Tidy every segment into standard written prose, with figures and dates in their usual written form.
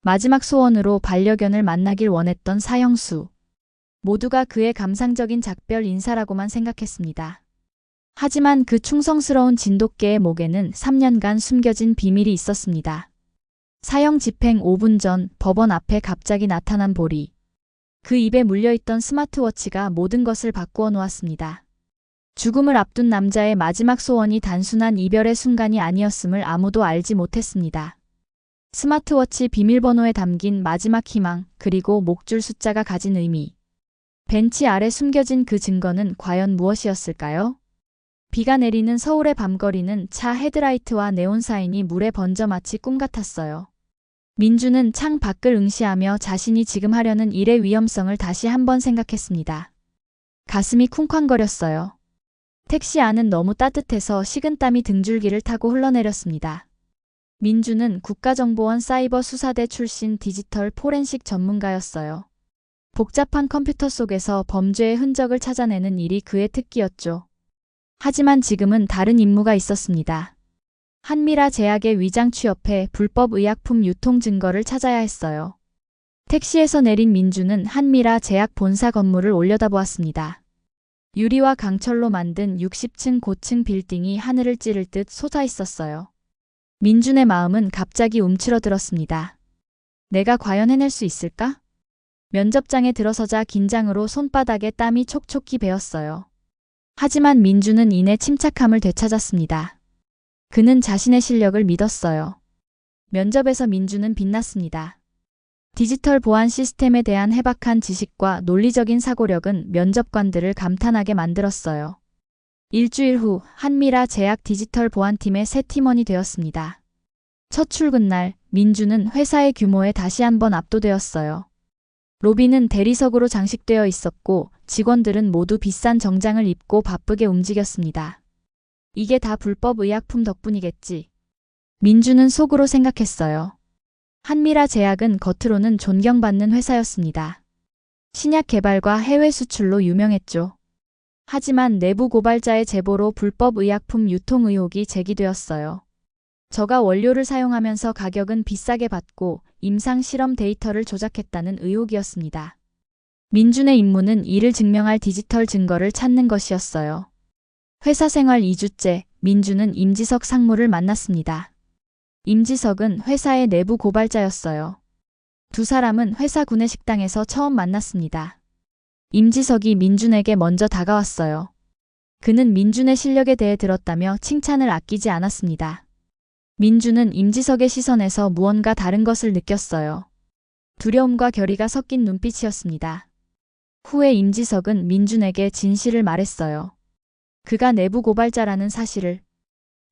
마지막 소원으로 반려견을 만나길 원했던 사형수. 모두가 그의 감상적인 작별 인사라고만 생각했습니다. 하지만 그 충성스러운 진돗개의 목에는 3년간 숨겨진 비밀이 있었습니다. 사형 집행 5분 전 법원 앞에 갑자기 나타난 보리. 그 입에 물려있던 스마트워치가 모든 것을 바꾸어 놓았습니다. 죽음을 앞둔 남자의 마지막 소원이 단순한 이별의 순간이 아니었음을 아무도 알지 못했습니다. 스마트워치 비밀번호에 담긴 마지막 희망, 그리고 목줄 숫자가 가진 의미. 벤치 아래 숨겨진 그 증거는 과연 무엇이었을까요? 비가 내리는 서울의 밤거리는 차 헤드라이트와 네온 사인이 물에 번져 마치 꿈 같았어요. 민주는 창 밖을 응시하며 자신이 지금 하려는 일의 위험성을 다시 한번 생각했습니다. 가슴이 쿵쾅거렸어요. 택시 안은 너무 따뜻해서 식은땀이 등줄기를 타고 흘러내렸습니다. 민주는 국가정보원 사이버 수사대 출신 디지털 포렌식 전문가였어요. 복잡한 컴퓨터 속에서 범죄의 흔적을 찾아내는 일이 그의 특기였죠. 하지만 지금은 다른 임무가 있었습니다. 한미라 제약의 위장 취업해 불법 의약품 유통 증거를 찾아야 했어요. 택시에서 내린 민주는 한미라 제약 본사 건물을 올려다보았습니다. 유리와 강철로 만든 60층 고층 빌딩이 하늘을 찌를 듯 솟아 있었어요. 민준의 마음은 갑자기 움츠러들었습니다. 내가 과연 해낼 수 있을까? 면접장에 들어서자 긴장으로 손바닥에 땀이 촉촉히 배었어요. 하지만 민주는 이내 침착함을 되찾았습니다. 그는 자신의 실력을 믿었어요. 면접에서 민주는 빛났습니다. 디지털 보안 시스템에 대한 해박한 지식과 논리적인 사고력은 면접관들을 감탄하게 만들었어요. 일주일 후 한미라 제약 디지털 보안팀의 새 팀원이 되었습니다. 첫 출근 날 민주는 회사의 규모에 다시 한번 압도되었어요. 로비는 대리석으로 장식되어 있었고 직원들은 모두 비싼 정장을 입고 바쁘게 움직였습니다. 이게 다 불법 의약품 덕분이겠지. 민주는 속으로 생각했어요. 한미라 제약은 겉으로는 존경받는 회사였습니다. 신약 개발과 해외 수출로 유명했죠. 하지만 내부 고발자의 제보로 불법 의약품 유통 의혹이 제기되었어요. 저가 원료를 사용하면서 가격은 비싸게 받고 임상 실험 데이터를 조작했다는 의혹이었습니다. 민준의 임무는 이를 증명할 디지털 증거를 찾는 것이었어요. 회사 생활 2주째, 민준은 임지석 상무를 만났습니다. 임지석은 회사의 내부 고발자였어요. 두 사람은 회사 구내식당에서 처음 만났습니다. 임지석이 민준에게 먼저 다가왔어요. 그는 민준의 실력에 대해 들었다며 칭찬을 아끼지 않았습니다. 민준은 임지석의 시선에서 무언가 다른 것을 느꼈어요. 두려움과 결의가 섞인 눈빛이었습니다. 후에 임지석은 민준에게 진실을 말했어요. 그가 내부 고발자라는 사실을.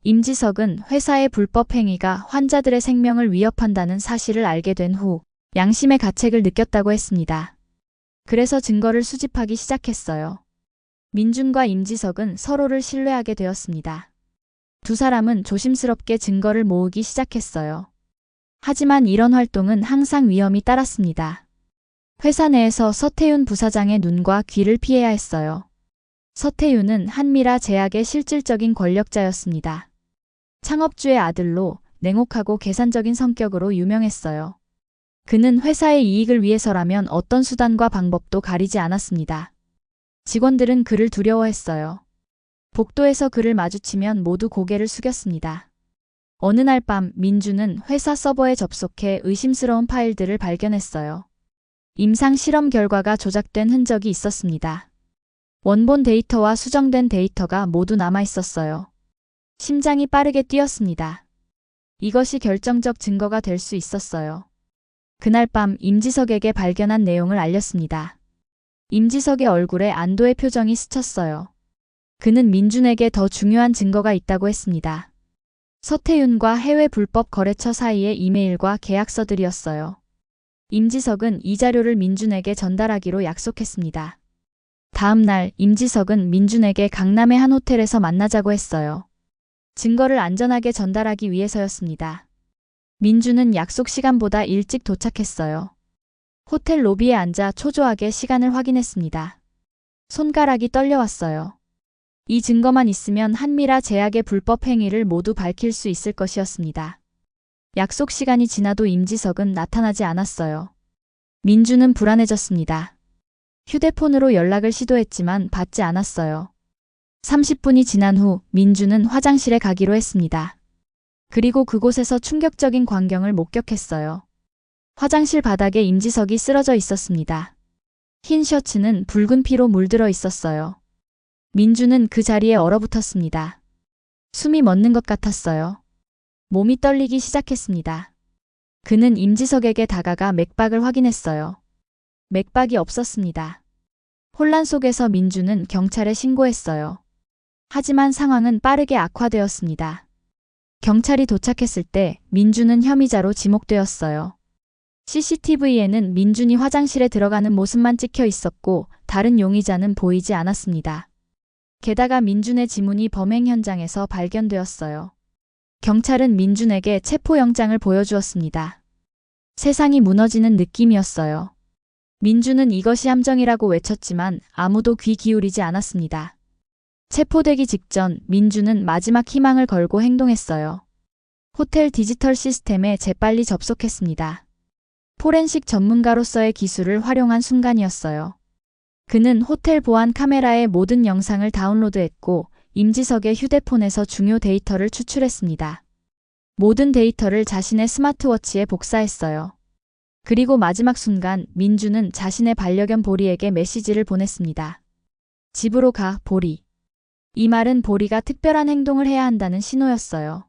임지석은 회사의 불법 행위가 환자들의 생명을 위협한다는 사실을 알게 된 후 양심의 가책을 느꼈다고 했습니다. 그래서 증거를 수집하기 시작했어요. 민준과 임지석은 서로를 신뢰하게 되었습니다. 두 사람은 조심스럽게 증거를 모으기 시작했어요. 하지만 이런 활동은 항상 위험이 따랐습니다. 회사 내에서 서태윤 부사장의 눈과 귀를 피해야 했어요. 서태윤은 한미라 제약의 실질적인 권력자였습니다. 창업주의 아들로 냉혹하고 계산적인 성격으로 유명했어요. 그는 회사의 이익을 위해서라면 어떤 수단과 방법도 가리지 않았습니다. 직원들은 그를 두려워했어요. 복도에서 그를 마주치면 모두 고개를 숙였습니다. 어느 날 밤 민주는 회사 서버에 접속해 의심스러운 파일들을 발견했어요. 임상 실험 결과가 조작된 흔적이 있었습니다. 원본 데이터와 수정된 데이터가 모두 남아 있었어요. 심장이 빠르게 뛰었습니다. 이것이 결정적 증거가 될 수 있었어요. 그날 밤 임지석에게 발견한 내용을 알렸습니다. 임지석의 얼굴에 안도의 표정이 스쳤어요. 그는 민준에게 더 중요한 증거가 있다고 했습니다. 서태윤과 해외 불법 거래처 사이의 이메일과 계약서들이었어요. 임지석은 이 자료를 민준에게 전달하기로 약속했습니다. 다음 날 임지석은 민준에게 강남의 한 호텔에서 만나자고 했어요. 증거를 안전하게 전달하기 위해서였습니다. 민준은 약속 시간보다 일찍 도착했어요. 호텔 로비에 앉아 초조하게 시간을 확인했습니다. 손가락이 떨려왔어요. 이 증거만 있으면 한미라 제약의 불법 행위를 모두 밝힐 수 있을 것이었습니다. 약속 시간이 지나도 임지석은 나타나지 않았어요. 민주는 불안해졌습니다. 휴대폰으로 연락을 시도했지만 받지 않았어요. 30분이 지난 후 민주는 화장실에 가기로 했습니다. 그리고 그곳에서 충격적인 광경을 목격했어요. 화장실 바닥에 임지석이 쓰러져 있었습니다. 흰 셔츠는 붉은 피로 물들어 있었어요. 민주는 그 자리에 얼어붙었습니다. 숨이 멎는 것 같았어요. 몸이 떨리기 시작했습니다. 그는 임지석에게 다가가 맥박을 확인했어요. 맥박이 없었습니다. 혼란 속에서 민주는 경찰에 신고했어요. 하지만 상황은 빠르게 악화되었습니다. 경찰이 도착했을 때 민주는 혐의자로 지목되었어요. CCTV에는 민준이 화장실에 들어가는 모습만 찍혀 있었고 다른 용의자는 보이지 않았습니다. 게다가 민준의 지문이 범행 현장에서 발견되었어요. 경찰은 민준에게 체포영장을 보여주었습니다. 세상이 무너지는 느낌이었어요. 민준은 이것이 함정이라고 외쳤지만 아무도 귀 기울이지 않았습니다. 체포되기 직전 민준은 마지막 희망을 걸고 행동했어요. 호텔 디지털 시스템에 재빨리 접속했습니다. 포렌식 전문가로서의 기술을 활용한 순간이었어요. 그는 호텔 보안 카메라의 모든 영상을 다운로드했고 임지석의 휴대폰에서 중요 데이터를 추출했습니다. 모든 데이터를 자신의 스마트워치에 복사했어요. 그리고 마지막 순간 민주는 자신의 반려견 보리에게 메시지를 보냈습니다. 집으로 가, 보리. 이 말은 보리가 특별한 행동을 해야 한다는 신호였어요.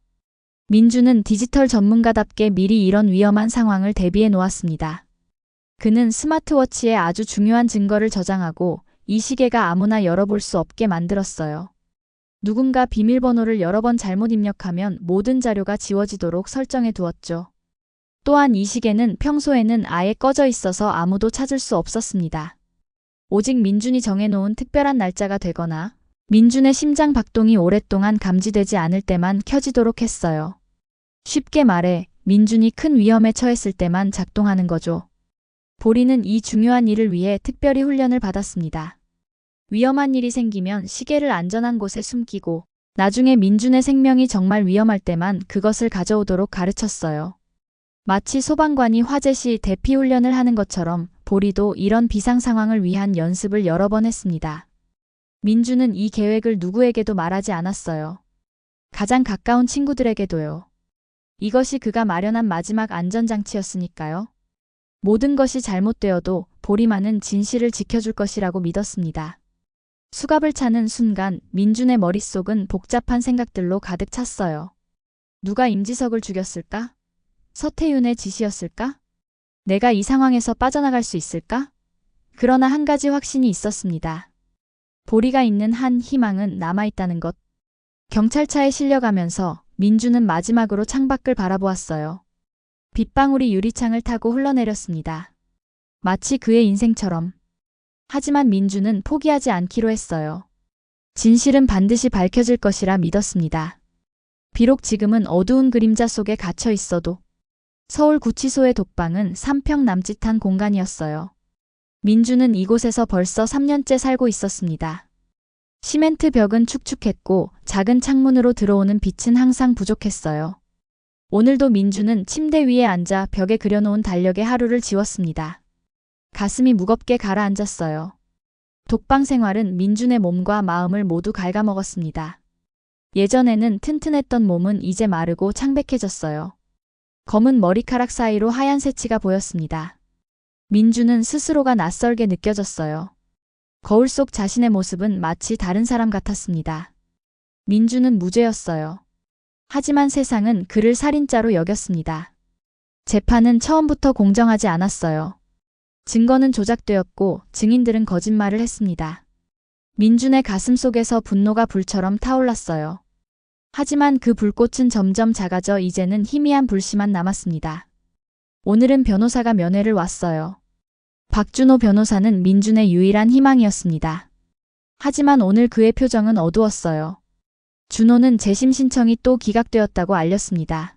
민주는 디지털 전문가답게 미리 이런 위험한 상황을 대비해 놓았습니다. 그는 스마트워치에 아주 중요한 증거를 저장하고 이 시계가 아무나 열어볼 수 없게 만들었어요. 누군가 비밀번호를 여러 번 잘못 입력하면 모든 자료가 지워지도록 설정해 두었죠. 또한 이 시계는 평소에는 아예 꺼져 있어서 아무도 찾을 수 없었습니다. 오직 민준이 정해놓은 특별한 날짜가 되거나 민준의 심장 박동이 오랫동안 감지되지 않을 때만 켜지도록 했어요. 쉽게 말해 민준이 큰 위험에 처했을 때만 작동하는 거죠. 보리는 이 중요한 일을 위해 특별히 훈련을 받았습니다. 위험한 일이 생기면 시계를 안전한 곳에 숨기고 나중에 민준의 생명이 정말 위험할 때만 그것을 가져오도록 가르쳤어요. 마치 소방관이 화재 시 대피 훈련을 하는 것처럼 보리도 이런 비상 상황을 위한 연습을 여러 번 했습니다. 민주는 이 계획을 누구에게도 말하지 않았어요. 가장 가까운 친구들에게도요. 이것이 그가 마련한 마지막 안전장치였으니까요. 모든 것이 잘못되어도 보리만은 진실을 지켜줄 것이라고 믿었습니다. 수갑을 차는 순간 민준의 머릿속은 복잡한 생각들로 가득 찼어요. 누가 임지석을 죽였을까? 서태윤의 짓이었을까? 내가 이 상황에서 빠져나갈 수 있을까? 그러나 한 가지 확신이 있었습니다. 보리가 있는 한 희망은 남아있다는 것. 경찰차에 실려가면서 민주는 마지막으로 창밖을 바라보았어요. 빗방울이 유리창을 타고 흘러내렸습니다. 마치 그의 인생처럼. 하지만 민주는 포기하지 않기로 했어요. 진실은 반드시 밝혀질 것이라 믿었습니다. 비록 지금은 어두운 그림자 속에 갇혀 있어도. 서울구치소의 독방은 3평 남짓한 공간이었어요. 민주는 이곳에서 벌써 3년째 살고 있었습니다. 시멘트 벽은 축축했고 작은 창문으로 들어오는 빛은 항상 부족했어요. 오늘도 민주는 침대 위에 앉아 벽에 그려놓은 달력에 하루를 지웠습니다. 가슴이 무겁게 가라앉았어요. 독방 생활은 민준의 몸과 마음을 모두 갉아먹었습니다. 예전에는 튼튼했던 몸은 이제 마르고 창백해졌어요. 검은 머리카락 사이로 하얀 새치가 보였습니다. 민주는 스스로가 낯설게 느껴졌어요. 거울 속 자신의 모습은 마치 다른 사람 같았습니다. 민주는 무죄였어요. 하지만 세상은 그를 살인자로 여겼습니다. 재판은 처음부터 공정하지 않았어요. 증거는 조작되었고 증인들은 거짓말을 했습니다. 민준의 가슴 속에서 분노가 불처럼 타올랐어요. 하지만 그 불꽃은 점점 작아져 이제는 희미한 불씨만 남았습니다. 오늘은 변호사가 면회를 왔어요. 박준호 변호사는 민준의 유일한 희망이었습니다. 하지만 오늘 그의 표정은 어두웠어요. 준호는 재심 신청이 또 기각되었다고 알렸습니다.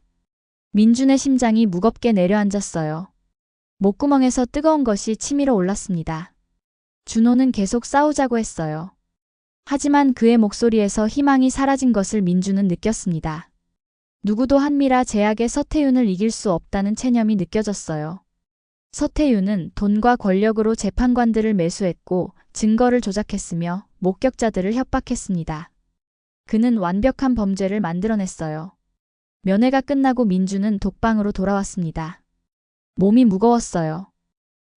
민준의 심장이 무겁게 내려앉았어요. 목구멍에서 뜨거운 것이 치밀어 올랐습니다. 준호는 계속 싸우자고 했어요. 하지만 그의 목소리에서 희망이 사라진 것을 민준은 느꼈습니다. 누구도 한미라 제약의 서태윤을 이길 수 없다는 체념이 느껴졌어요. 서태윤은 돈과 권력으로 재판관들을 매수했고 증거를 조작했으며 목격자들을 협박했습니다. 그는 완벽한 범죄를 만들어냈어요. 면회가 끝나고 민주는 독방으로 돌아왔습니다. 몸이 무거웠어요.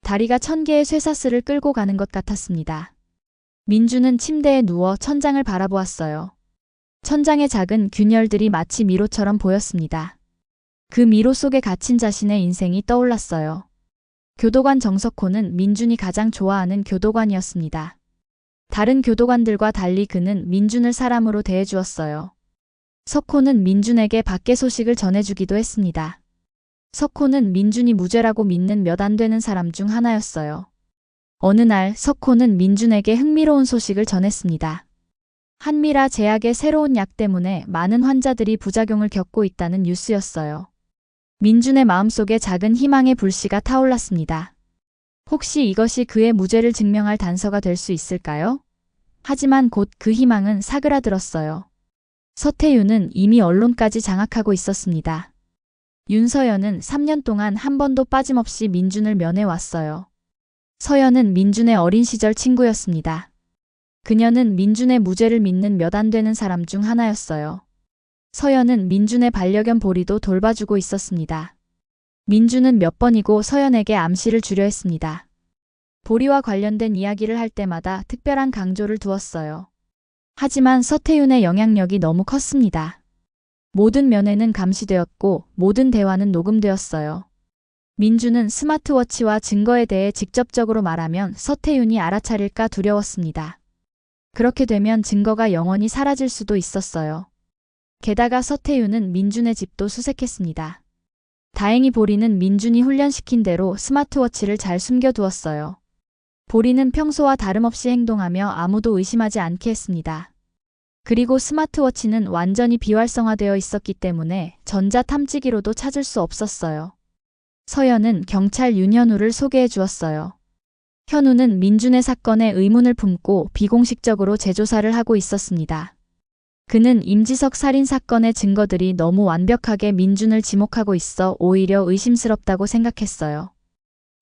다리가 1000개의 쇠사슬을 끌고 가는 것 같았습니다. 민주는 침대에 누워 천장을 바라보았어요. 천장의 작은 균열들이 마치 미로처럼 보였습니다. 그 미로 속에 갇힌 자신의 인생이 떠올랐어요. 교도관 정석호는 민준이 가장 좋아하는 교도관이었습니다. 다른 교도관들과 달리 그는 민준을 사람으로 대해주었어요. 석호는 민준에게 밖의 소식을 전해주기도 했습니다. 석호는 민준이 무죄라고 믿는 몇 안 되는 사람 중 하나였어요. 어느 날 석호는 민준에게 흥미로운 소식을 전했습니다. 한미라 제약의 새로운 약 때문에 많은 환자들이 부작용을 겪고 있다는 뉴스였어요. 민준의 마음속에 작은 희망의 불씨가 타올랐습니다. 혹시 이것이 그의 무죄를 증명할 단서가 될 수 있을까요? 하지만 곧 그 희망은 사그라들었어요. 서태윤은 이미 언론까지 장악하고 있었습니다. 윤서연은 3년 동안 한 번도 빠짐없이 민준을 면회왔어요. 서연은 민준의 어린 시절 친구였습니다. 그녀는 민준의 무죄를 믿는 몇 안 되는 사람 중 하나였어요. 서연은 민준의 반려견 보리도 돌봐주고 있었습니다. 민준은 몇 번이고 서연에게 암시를 주려 했습니다. 보리와 관련된 이야기를 할 때마다 특별한 강조를 두었어요. 하지만 서태윤의 영향력이 너무 컸습니다. 모든 면회는 감시되었고 모든 대화는 녹음되었어요. 민준은 스마트워치와 증거에 대해 직접적으로 말하면 서태윤이 알아차릴까 두려웠습니다. 그렇게 되면 증거가 영원히 사라질 수도 있었어요. 게다가 서태윤은 민준의 집도 수색했습니다. 다행히 보리는 민준이 훈련시킨 대로 스마트워치를 잘 숨겨두었어요. 보리는 평소와 다름없이 행동하며 아무도 의심하지 않게 했습니다. 그리고 스마트워치는 완전히 비활성화되어 있었기 때문에 전자탐지기로도 찾을 수 없었어요. 서연은 경찰 윤현우를 소개해 주었어요. 현우는 민준의 사건에 의문을 품고 비공식적으로 재조사를 하고 있었습니다. 그는 임지석 살인 사건의 증거들이 너무 완벽하게 민준을 지목하고 있어 오히려 의심스럽다고 생각했어요.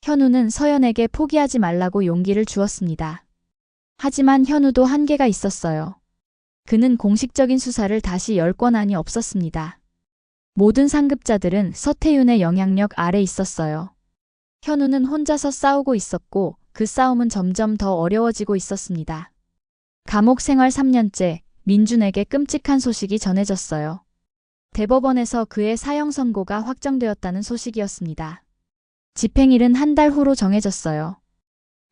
현우는 서연에게 포기하지 말라고 용기를 주었습니다. 하지만 현우도 한계가 있었어요. 그는 공식적인 수사를 다시 열 권한이 없었습니다. 모든 상급자들은 서태윤의 영향력 아래 있었어요. 현우는 혼자서 싸우고 있었고 그 싸움은 점점 더 어려워지고 있었습니다. 감옥 생활 3년째, 민준에게 끔찍한 소식이 전해졌어요. 대법원에서 그의 사형 선고가 확정되었다는 소식이었습니다. 집행일은 한 달 후로 정해졌어요.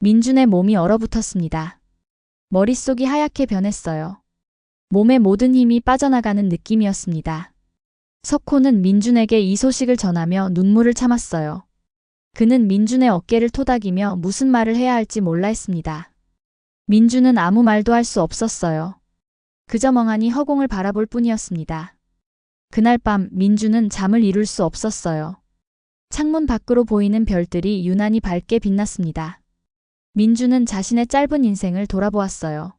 민준의 몸이 얼어붙었습니다. 머릿속이 하얗게 변했어요. 몸의 모든 힘이 빠져나가는 느낌이었습니다. 석호는 민준에게 이 소식을 전하며 눈물을 참았어요. 그는 민준의 어깨를 토닥이며 무슨 말을 해야 할지 몰라 했습니다. 민준은 아무 말도 할 수 없었어요. 그저 멍하니 허공을 바라볼 뿐이었습니다. 그날 밤 민준은 잠을 이룰 수 없었어요. 창문 밖으로 보이는 별들이 유난히 밝게 빛났습니다. 민준은 자신의 짧은 인생을 돌아보았어요.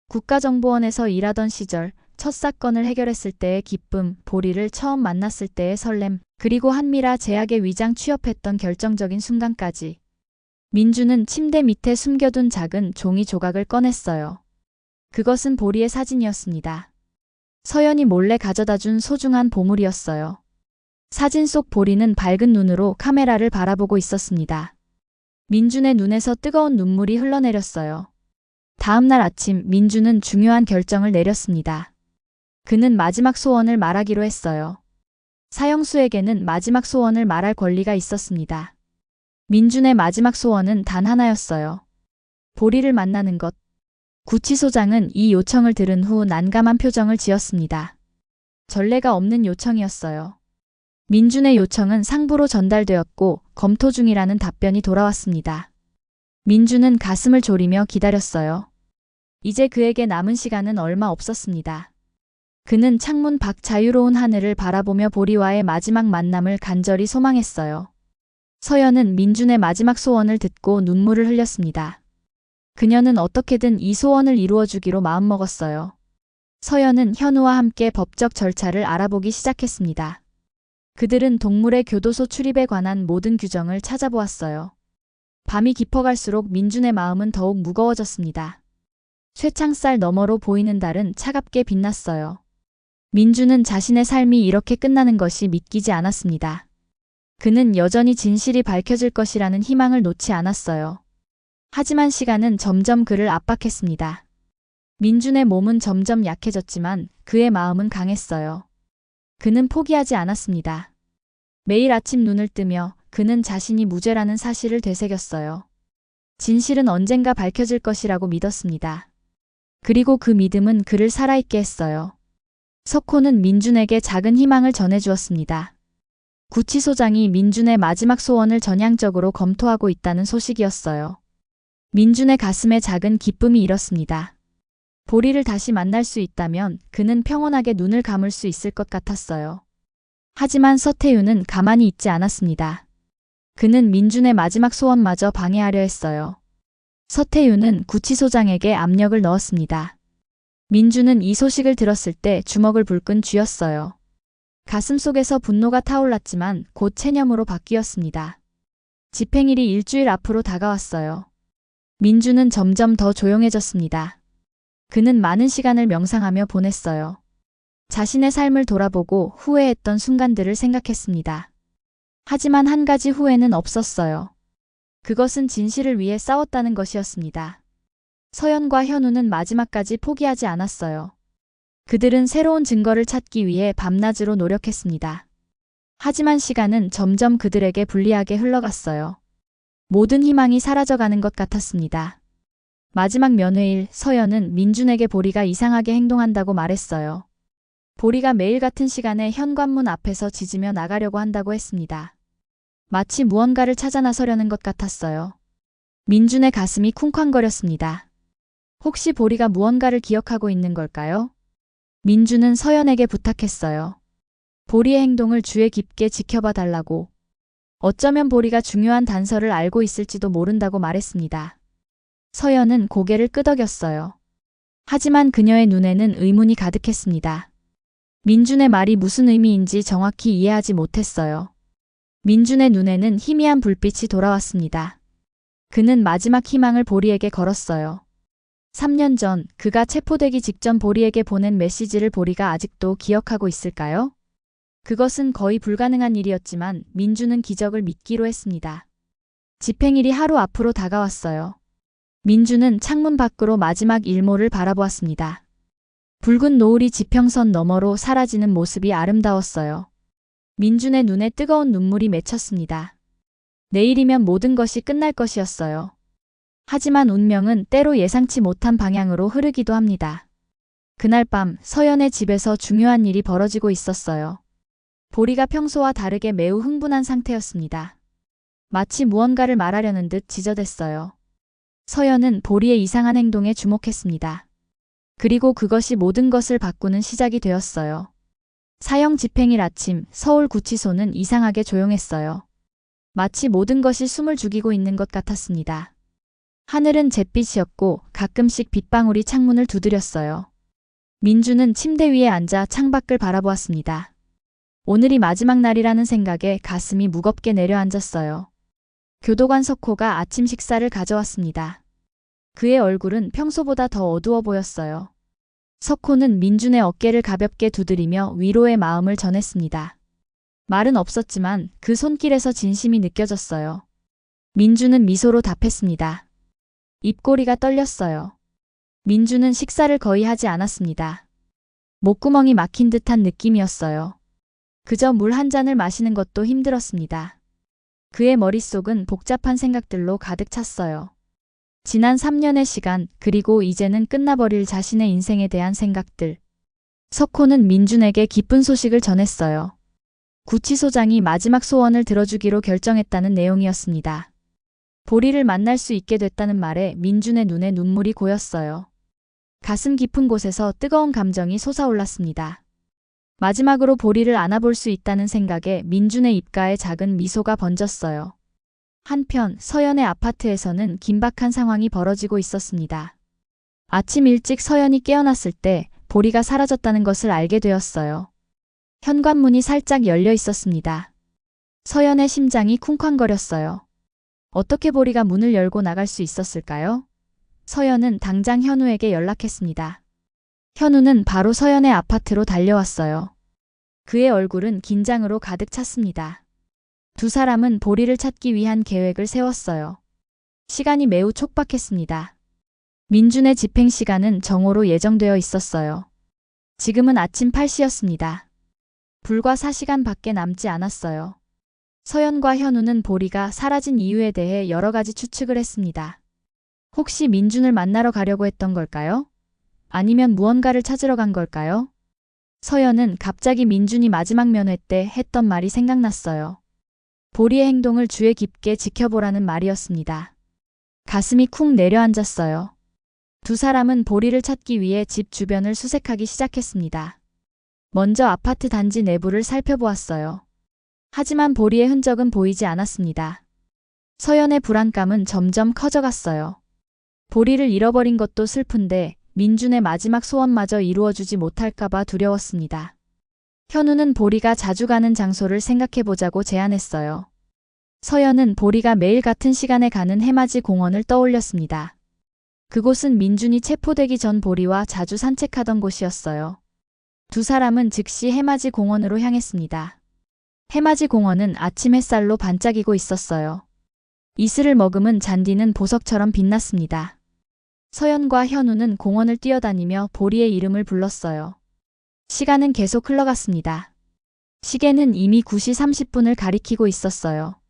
국가정보원에서 일하던 시절, 첫 사건을 해결했을 때의 기쁨, 보리를 처음 만났을 때의 설렘, 그리고 한미라 제약에 위장 취업했던 결정적인 순간까지. 민준은 침대 밑에 숨겨둔 작은 종이 조각을 꺼냈어요. 그것은 보리의 사진이었습니다. 서연이 몰래 가져다준 소중한 보물이었어요. 사진 속 보리는 밝은 눈으로 카메라를 바라보고 있었습니다. 민준의 눈에서 뜨거운 눈물이 흘러내렸어요. 다음 날 아침 민준은 중요한 결정을 내렸습니다. 그는 마지막 소원을 말하기로 했어요. 사형수에게는 마지막 소원을 말할 권리가 있었습니다. 민준의 마지막 소원은 단 하나였어요. 보리를 만나는 것. 구치소장은 이 요청을 들은 후 난감한 표정을 지었습니다. 전례가 없는 요청이었어요. 민준의 요청은 상부로 전달되었고 검토 중이라는 답변이 돌아왔습니다. 민준은 가슴을 졸이며 기다렸어요. 이제 그에게 남은 시간은 얼마 없었습니다. 그는 창문 밖 자유로운 하늘을 바라보며 보리와의 마지막 만남을 간절히 소망했어요. 서연은 민준의 마지막 소원을 듣고 눈물을 흘렸습니다. 그녀는 어떻게든 이 소원을 이루어주기로 마음먹었어요. 서연은 현우와 함께 법적 절차를 알아보기 시작했습니다. 그들은 동물의 교도소 출입에 관한 모든 규정을 찾아보았어요. 밤이 깊어갈수록 민준의 마음은 더욱 무거워졌습니다. 쇠창살 너머로 보이는 달은 차갑게 빛났어요. 민준은 자신의 삶이 이렇게 끝나는 것이 믿기지 않았습니다. 그는 여전히 진실이 밝혀질 것이라는 희망을 놓지 않았어요. 하지만 시간은 점점 그를 압박했습니다. 민준의 몸은 점점 약해졌지만 그의 마음은 강했어요. 그는 포기하지 않았습니다. 매일 아침 눈을 뜨며 그는 자신이 무죄라는 사실을 되새겼어요. 진실은 언젠가 밝혀질 것이라고 믿었습니다. 그리고 그 믿음은 그를 살아있게 했어요. 석호는 민준에게 작은 희망을 전해주었습니다. 구치소장이 민준의 마지막 소원을 전향적으로 검토하고 있다는 소식이었어요. 민준의 가슴에 작은 기쁨이 일었습니다. 보리를 다시 만날 수 있다면 그는 평온하게 눈을 감을 수 있을 것 같았어요. 하지만 서태유는 가만히 있지 않았습니다. 그는 민준의 마지막 소원마저 방해하려 했어요. 서태유는 구치소장에게 압력을 넣었습니다. 민준은 이 소식을 들었을 때 주먹을 불끈 쥐었어요. 가슴속에서 분노가 타올랐지만 곧 체념으로 바뀌었습니다. 집행일이 일주일 앞으로 다가왔어요. 민준은 점점 더 조용해졌습니다. 그는 많은 시간을 명상하며 보냈어요. 자신의 삶을 돌아보고 후회했던 순간들을 생각했습니다. 하지만 한 가지 후회는 없었어요. 그것은 진실을 위해 싸웠다는 것이었습니다. 서연과 현우는 마지막까지 포기하지 않았어요. 그들은 새로운 증거를 찾기 위해 밤낮으로 노력했습니다. 하지만 시간은 점점 그들에게 불리하게 흘러갔어요. 모든 희망이 사라져가는 것 같았습니다. 마지막 면회일 서연은 민준에게 보리가 이상하게 행동한다고 말했어요. 보리가 매일 같은 시간에 현관문 앞에서 짖으며 나가려고 한다고 했습니다. 마치 무언가를 찾아 나서려는 것 같았어요. 민준의 가슴이 쿵쾅거렸습니다. 혹시 보리가 무언가를 기억하고 있는 걸까요? 민준은 서연에게 부탁했어요. 보리의 행동을 주의 깊게 지켜봐 달라고. 어쩌면 보리가 중요한 단서를 알고 있을지도 모른다고 말했습니다. 서연은 고개를 끄덕였어요. 하지만 그녀의 눈에는 의문이 가득했습니다. 민준의 말이 무슨 의미인지 정확히 이해하지 못했어요. 민준의 눈에는 희미한 불빛이 돌아왔습니다. 그는 마지막 희망을 보리에게 걸었어요. 3년 전 그가 체포되기 직전 보리에게 보낸 메시지를 보리가 아직도 기억하고 있을까요? 그것은 거의 불가능한 일이었지만 민준은 기적을 믿기로 했습니다. 집행일이 하루 앞으로 다가왔어요. 민준은 창문 밖으로 마지막 일몰을 바라보았습니다. 붉은 노을이 지평선 너머로 사라지는 모습이 아름다웠어요. 민준의 눈에 뜨거운 눈물이 맺혔습니다. 내일이면 모든 것이 끝날 것이었어요. 하지만 운명은 때로 예상치 못한 방향으로 흐르기도 합니다. 그날 밤 서연의 집에서 중요한 일이 벌어지고 있었어요. 보리가 평소와 다르게 매우 흥분한 상태였습니다. 마치 무언가를 말하려는 듯 지저댔어요. 서연은 보리의 이상한 행동에 주목했습니다. 그리고 그것이 모든 것을 바꾸는 시작이 되었어요. 사형 집행일 아침 서울구치소는 이상하게 조용했어요. 마치 모든 것이 숨을 죽이고 있는 것 같았습니다. 하늘은 잿빛이었고 가끔씩 빗방울이 창문을 두드렸어요. 민준은 침대 위에 앉아 창밖을 바라보았습니다. 오늘이 마지막 날이라는 생각에 가슴이 무겁게 내려앉았어요. 교도관 석호가 아침 식사를 가져왔습니다. 그의 얼굴은 평소보다 더 어두워 보였어요. 석호는 민준의 어깨를 가볍게 두드리며 위로의 마음을 전했습니다. 말은 없었지만 그 손길에서 진심이 느껴졌어요. 민준은 미소로 답했습니다. 입꼬리가 떨렸어요. 민준은 식사를 거의 하지 않았습니다. 목구멍이 막힌 듯한 느낌이었어요. 그저 물 한 잔을 마시는 것도 힘들었습니다. 그의 머릿속은 복잡한 생각들로 가득 찼어요. 지난 3년의 시간, 그리고 이제는 끝나버릴 자신의 인생에 대한 생각들. 석호는 민준에게 기쁜 소식을 전했어요. 구치소장이 마지막 소원을 들어주기로 결정했다는 내용이었습니다. 보리를 만날 수 있게 됐다는 말에 민준의 눈에 눈물이 고였어요. 가슴 깊은 곳에서 뜨거운 감정이 솟아올랐습니다. 마지막으로 보리를 안아볼 수 있다는 생각에 민준의 입가에 작은 미소가 번졌어요. 한편 서연의 아파트에서는 긴박한 상황이 벌어지고 있었습니다. 아침 일찍 서연이 깨어났을 때 보리가 사라졌다는 것을 알게 되었어요. 현관문이 살짝 열려 있었습니다. 서연의 심장이 쿵쾅거렸어요. 어떻게 보리가 문을 열고 나갈 수 있었을까요? 서연은 당장 현우에게 연락했습니다. 현우는 바로 서연의 아파트로 달려왔어요. 그의 얼굴은 긴장으로 가득 찼습니다. 두 사람은 보리를 찾기 위한 계획을 세웠어요. 시간이 매우 촉박했습니다. 민준의 집행 시간은 정오로 예정되어 있었어요. 지금은 아침 8시였습니다. 불과 4시간 밖에 남지 않았어요. 서연과 현우는 보리가 사라진 이유에 대해 여러 가지 추측을 했습니다. 혹시 민준을 만나러 가려고 했던 걸까요? 아니면 무언가를 찾으러 간 걸까요? 서연은 갑자기 민준이 마지막 면회 때 했던 말이 생각났어요. 보리의 행동을 주의 깊게 지켜보라는 말이었습니다. 가슴이 쿵 내려앉았어요. 두 사람은 보리를 찾기 위해 집 주변을 수색하기 시작했습니다. 먼저 아파트 단지 내부를 살펴보았어요. 하지만 보리의 흔적은 보이지 않았습니다. 서연의 불안감은 점점 커져갔어요. 보리를 잃어버린 것도 슬픈데 민준의 마지막 소원마저 이루어주지 못할까봐 두려웠습니다. 현우는 보리가 자주 가는 장소를 생각해보자고 제안했어요. 서연은 보리가 매일 같은 시간에 가는 해맞이 공원을 떠올렸습니다. 그곳은 민준이 체포되기 전 보리와 자주 산책하던 곳이었어요. 두 사람은 즉시 해맞이 공원으로 향했습니다. 해맞이 공원은 아침 햇살로 반짝이고 있었어요. 이슬을 머금은 잔디는 보석처럼 빛났습니다. 서연과 현우는 공원을 뛰어다니며 보리의 이름을 불렀어요. 시간은 계속 흘러갔습니다. 시계는 이미 9시 30분을 가리키고 있었어요.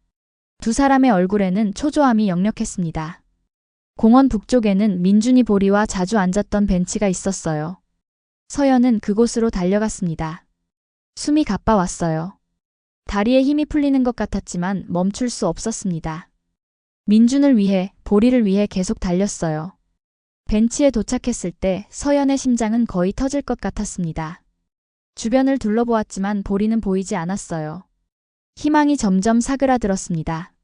두 사람의 얼굴에는 초조함이 역력했습니다. 공원 북쪽에는 민준이 보리와 자주 앉았던 벤치가 있었어요. 서연은 그곳으로 달려갔습니다. 숨이 가빠왔어요. 다리에 힘이 풀리는 것 같았지만 멈출 수 없었습니다. 민준을 위해, 보리를 위해 계속 달렸어요. 벤치에 도착했을 때 서연의 심장은 거의 터질 것 같았습니다. 주변을 둘러보았지만 보리는 보이지 않았어요. 희망이 점점 사그라들었습니다.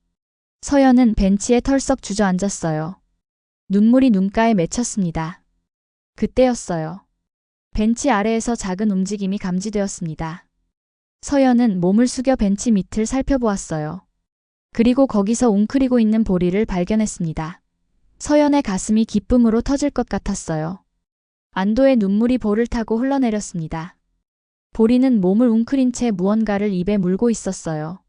서연은 벤치에 털썩 주저앉았어요. 눈물이 눈가에 맺혔습니다. 그때였어요. 벤치 아래에서 작은 움직임이 감지되었습니다. 서연은 몸을 숙여 벤치 밑을 살펴보았어요. 그리고 거기서 웅크리고 있는 보리를 발견했습니다. 서연의 가슴이 기쁨으로 터질 것 같았어요. 안도의 눈물이 볼을 타고 흘러내렸습니다. 보리는 몸을 웅크린 채 무언가를 입에 물고 있었어요.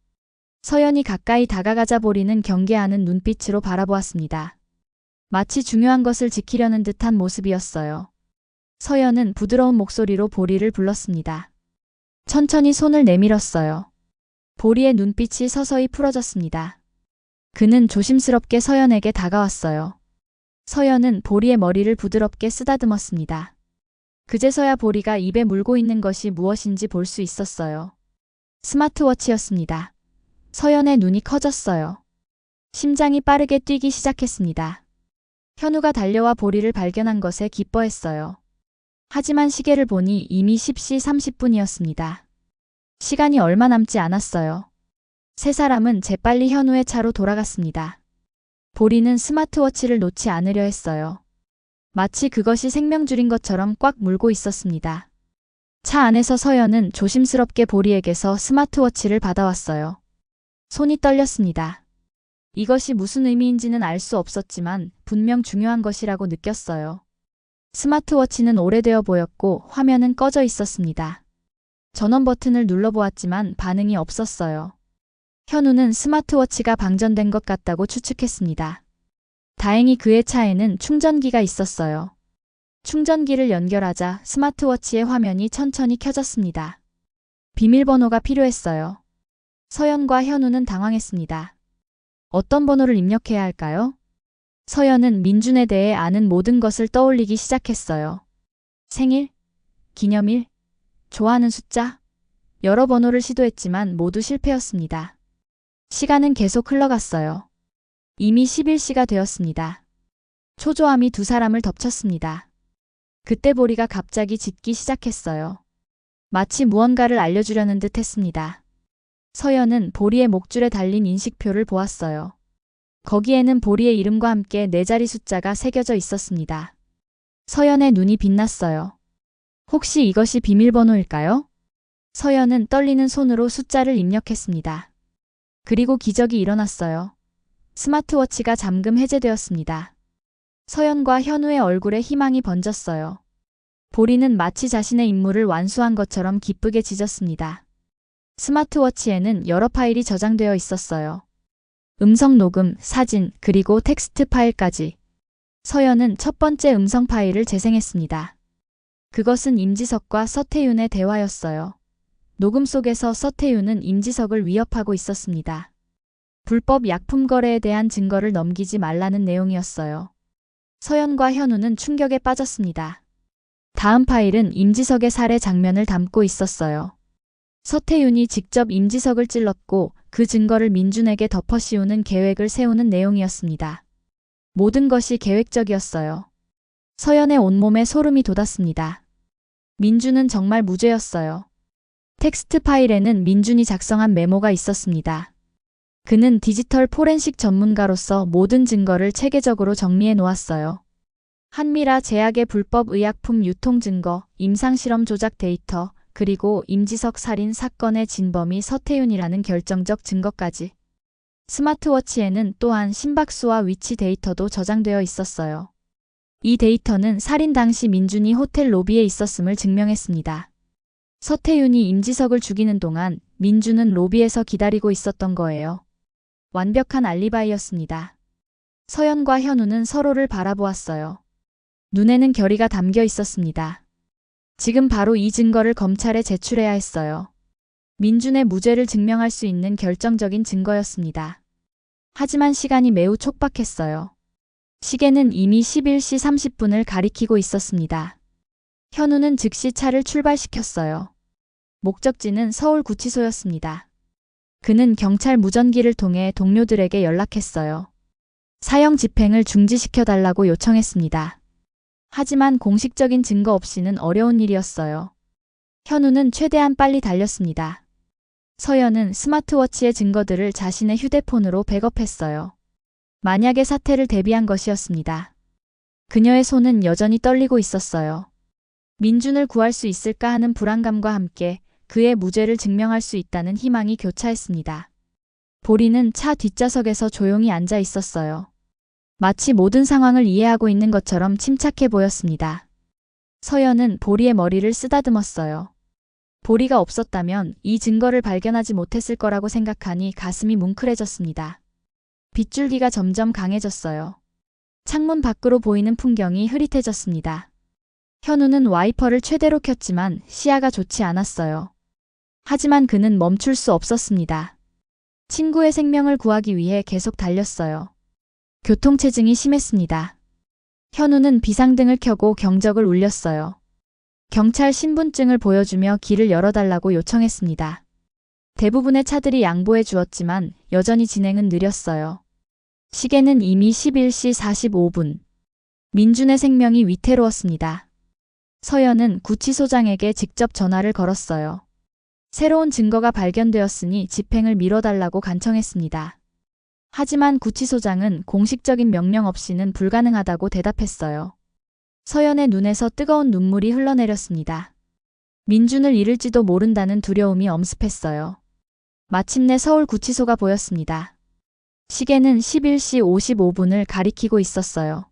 서연이 가까이 다가가자 보리는 경계하는 눈빛으로 바라보았습니다. 마치 중요한 것을 지키려는 듯한 모습이었어요. 서연은 부드러운 목소리로 보리를 불렀습니다. 천천히 손을 내밀었어요. 보리의 눈빛이 서서히 풀어졌습니다. 그는 조심스럽게 서연에게 다가왔어요. 서연은 보리의 머리를 부드럽게 쓰다듬었습니다. 그제서야 보리가 입에 물고 있는 것이 무엇인지 볼 수 있었어요. 스마트워치였습니다. 서연의 눈이 커졌어요. 심장이 빠르게 뛰기 시작했습니다. 현우가 달려와 보리를 발견한 것에 기뻐했어요. 하지만 시계를 보니 이미 10시 30분이었습니다. 시간이 얼마 남지 않았어요. 세 사람은 재빨리 현우의 차로 돌아갔습니다. 보리는 스마트워치를 놓지 않으려 했어요. 마치 그것이 생명줄인 것처럼 꽉 물고 있었습니다. 차 안에서 서연은 조심스럽게 보리에게서 스마트워치를 받아왔어요. 손이 떨렸습니다. 이것이 무슨 의미인지는 알 수 없었지만 분명 중요한 것이라고 느꼈어요. 스마트워치는 오래되어 보였고 화면은 꺼져 있었습니다. 전원 버튼을 눌러보았지만 반응이 없었어요. 현우는 스마트워치가 방전된 것 같다고 추측했습니다. 다행히 그의 차에는 충전기가 있었어요. 충전기를 연결하자 스마트워치의 화면이 천천히 켜졌습니다. 비밀번호가 필요했어요. 서연과 현우는 당황했습니다. 어떤 번호를 입력해야 할까요? 서연은 민준에 대해 아는 모든 것을 떠올리기 시작했어요. 생일, 기념일, 좋아하는 숫자, 여러 번호를 시도했지만 모두 실패였습니다. 시간은 계속 흘러갔어요. 이미 11시가 되었습니다. 초조함이 두 사람을 덮쳤습니다. 그때 보리가 갑자기 짖기 시작했어요. 마치 무언가를 알려주려는 듯 했습니다. 서연은 보리의 목줄에 달린 인식표를 보았어요. 거기에는 보리의 이름과 함께 네 자리 숫자가 새겨져 있었습니다. 서연의 눈이 빛났어요. 혹시 이것이 비밀번호일까요? 서연은 떨리는 손으로 숫자를 입력했습니다. 그리고 기적이 일어났어요. 스마트워치가 잠금 해제되었습니다. 서연과 현우의 얼굴에 희망이 번졌어요. 보리는 마치 자신의 임무를 완수한 것처럼 기쁘게 짖었습니다. 스마트워치에는 여러 파일이 저장되어 있었어요. 음성 녹음, 사진, 그리고 텍스트 파일까지. 서연은 첫 번째 음성 파일을 재생했습니다. 그것은 임지석과 서태윤의 대화였어요. 녹음 속에서 서태윤은 임지석을 위협하고 있었습니다. 불법 약품 거래에 대한 증거를 넘기지 말라는 내용이었어요. 서연과 현우는 충격에 빠졌습니다. 다음 파일은 임지석의 살해 장면을 담고 있었어요. 서태윤이 직접 임지석을 찔렀고 그 증거를 민준에게 덮어씌우는 계획을 세우는 내용이었습니다. 모든 것이 계획적이었어요. 서연의 온몸에 소름이 돋았습니다. 민준은 정말 무죄였어요. 텍스트 파일에는 민준이 작성한 메모가 있었습니다. 그는 디지털 포렌식 전문가로서 모든 증거를 체계적으로 정리해 놓았어요. 한미라 제약의 불법 의약품 유통 증거, 임상실험 조작 데이터, 그리고 임지석 살인 사건의 진범이 서태윤이라는 결정적 증거까지. 스마트워치에는 또한 심박수와 위치 데이터도 저장되어 있었어요. 이 데이터는 살인 당시 민준이 호텔 로비에 있었음을 증명했습니다. 서태윤이 임지석을 죽이는 동안 민준은 로비에서 기다리고 있었던 거예요. 완벽한 알리바이였습니다. 서연과 현우는 서로를 바라보았어요. 눈에는 결의가 담겨 있었습니다. 지금 바로 이 증거를 검찰에 제출해야 했어요. 민준의 무죄를 증명할 수 있는 결정적인 증거였습니다. 하지만 시간이 매우 촉박했어요. 시계는 이미 11시 30분을 가리키고 있었습니다. 현우는 즉시 차를 출발시켰어요. 목적지는 서울구치소였습니다. 그는 경찰 무전기를 통해 동료들에게 연락했어요. 사형 집행을 중지시켜달라고 요청했습니다. 하지만 공식적인 증거 없이는 어려운 일이었어요. 현우는 최대한 빨리 달렸습니다. 서연은 스마트워치의 증거들을 자신의 휴대폰으로 백업했어요. 만약의 사태를 대비한 것이었습니다. 그녀의 손은 여전히 떨리고 있었어요. 민준을 구할 수 있을까 하는 불안감과 함께 그의 무죄를 증명할 수 있다는 희망이 교차했습니다. 보리는 차 뒷좌석에서 조용히 앉아 있었어요. 마치 모든 상황을 이해하고 있는 것처럼 침착해 보였습니다. 서연은 보리의 머리를 쓰다듬었어요. 보리가 없었다면 이 증거를 발견하지 못했을 거라고 생각하니 가슴이 뭉클해졌습니다. 빗줄기가 점점 강해졌어요. 창문 밖으로 보이는 풍경이 흐릿해졌습니다. 현우는 와이퍼를 최대로 켰지만 시야가 좋지 않았어요. 하지만 그는 멈출 수 없었습니다. 친구의 생명을 구하기 위해 계속 달렸어요. 교통체증이 심했습니다. 현우는 비상등을 켜고 경적을 울렸어요. 경찰 신분증을 보여주며 길을 열어달라고 요청했습니다. 대부분의 차들이 양보해 주었지만 여전히 진행은 느렸어요. 시계는 이미 11시 45분. 민준의 생명이 위태로웠습니다. 서연은 구치소장에게 직접 전화를 걸었어요. 새로운 증거가 발견되었으니 집행을 미뤄달라고 간청했습니다. 하지만 구치소장은 공식적인 명령 없이는 불가능하다고 대답했어요. 서연의 눈에서 뜨거운 눈물이 흘러내렸습니다. 민준을 잃을지도 모른다는 두려움이 엄습했어요. 마침내 서울구치소가 보였습니다. 시계는 11시 55분을 가리키고 있었어요.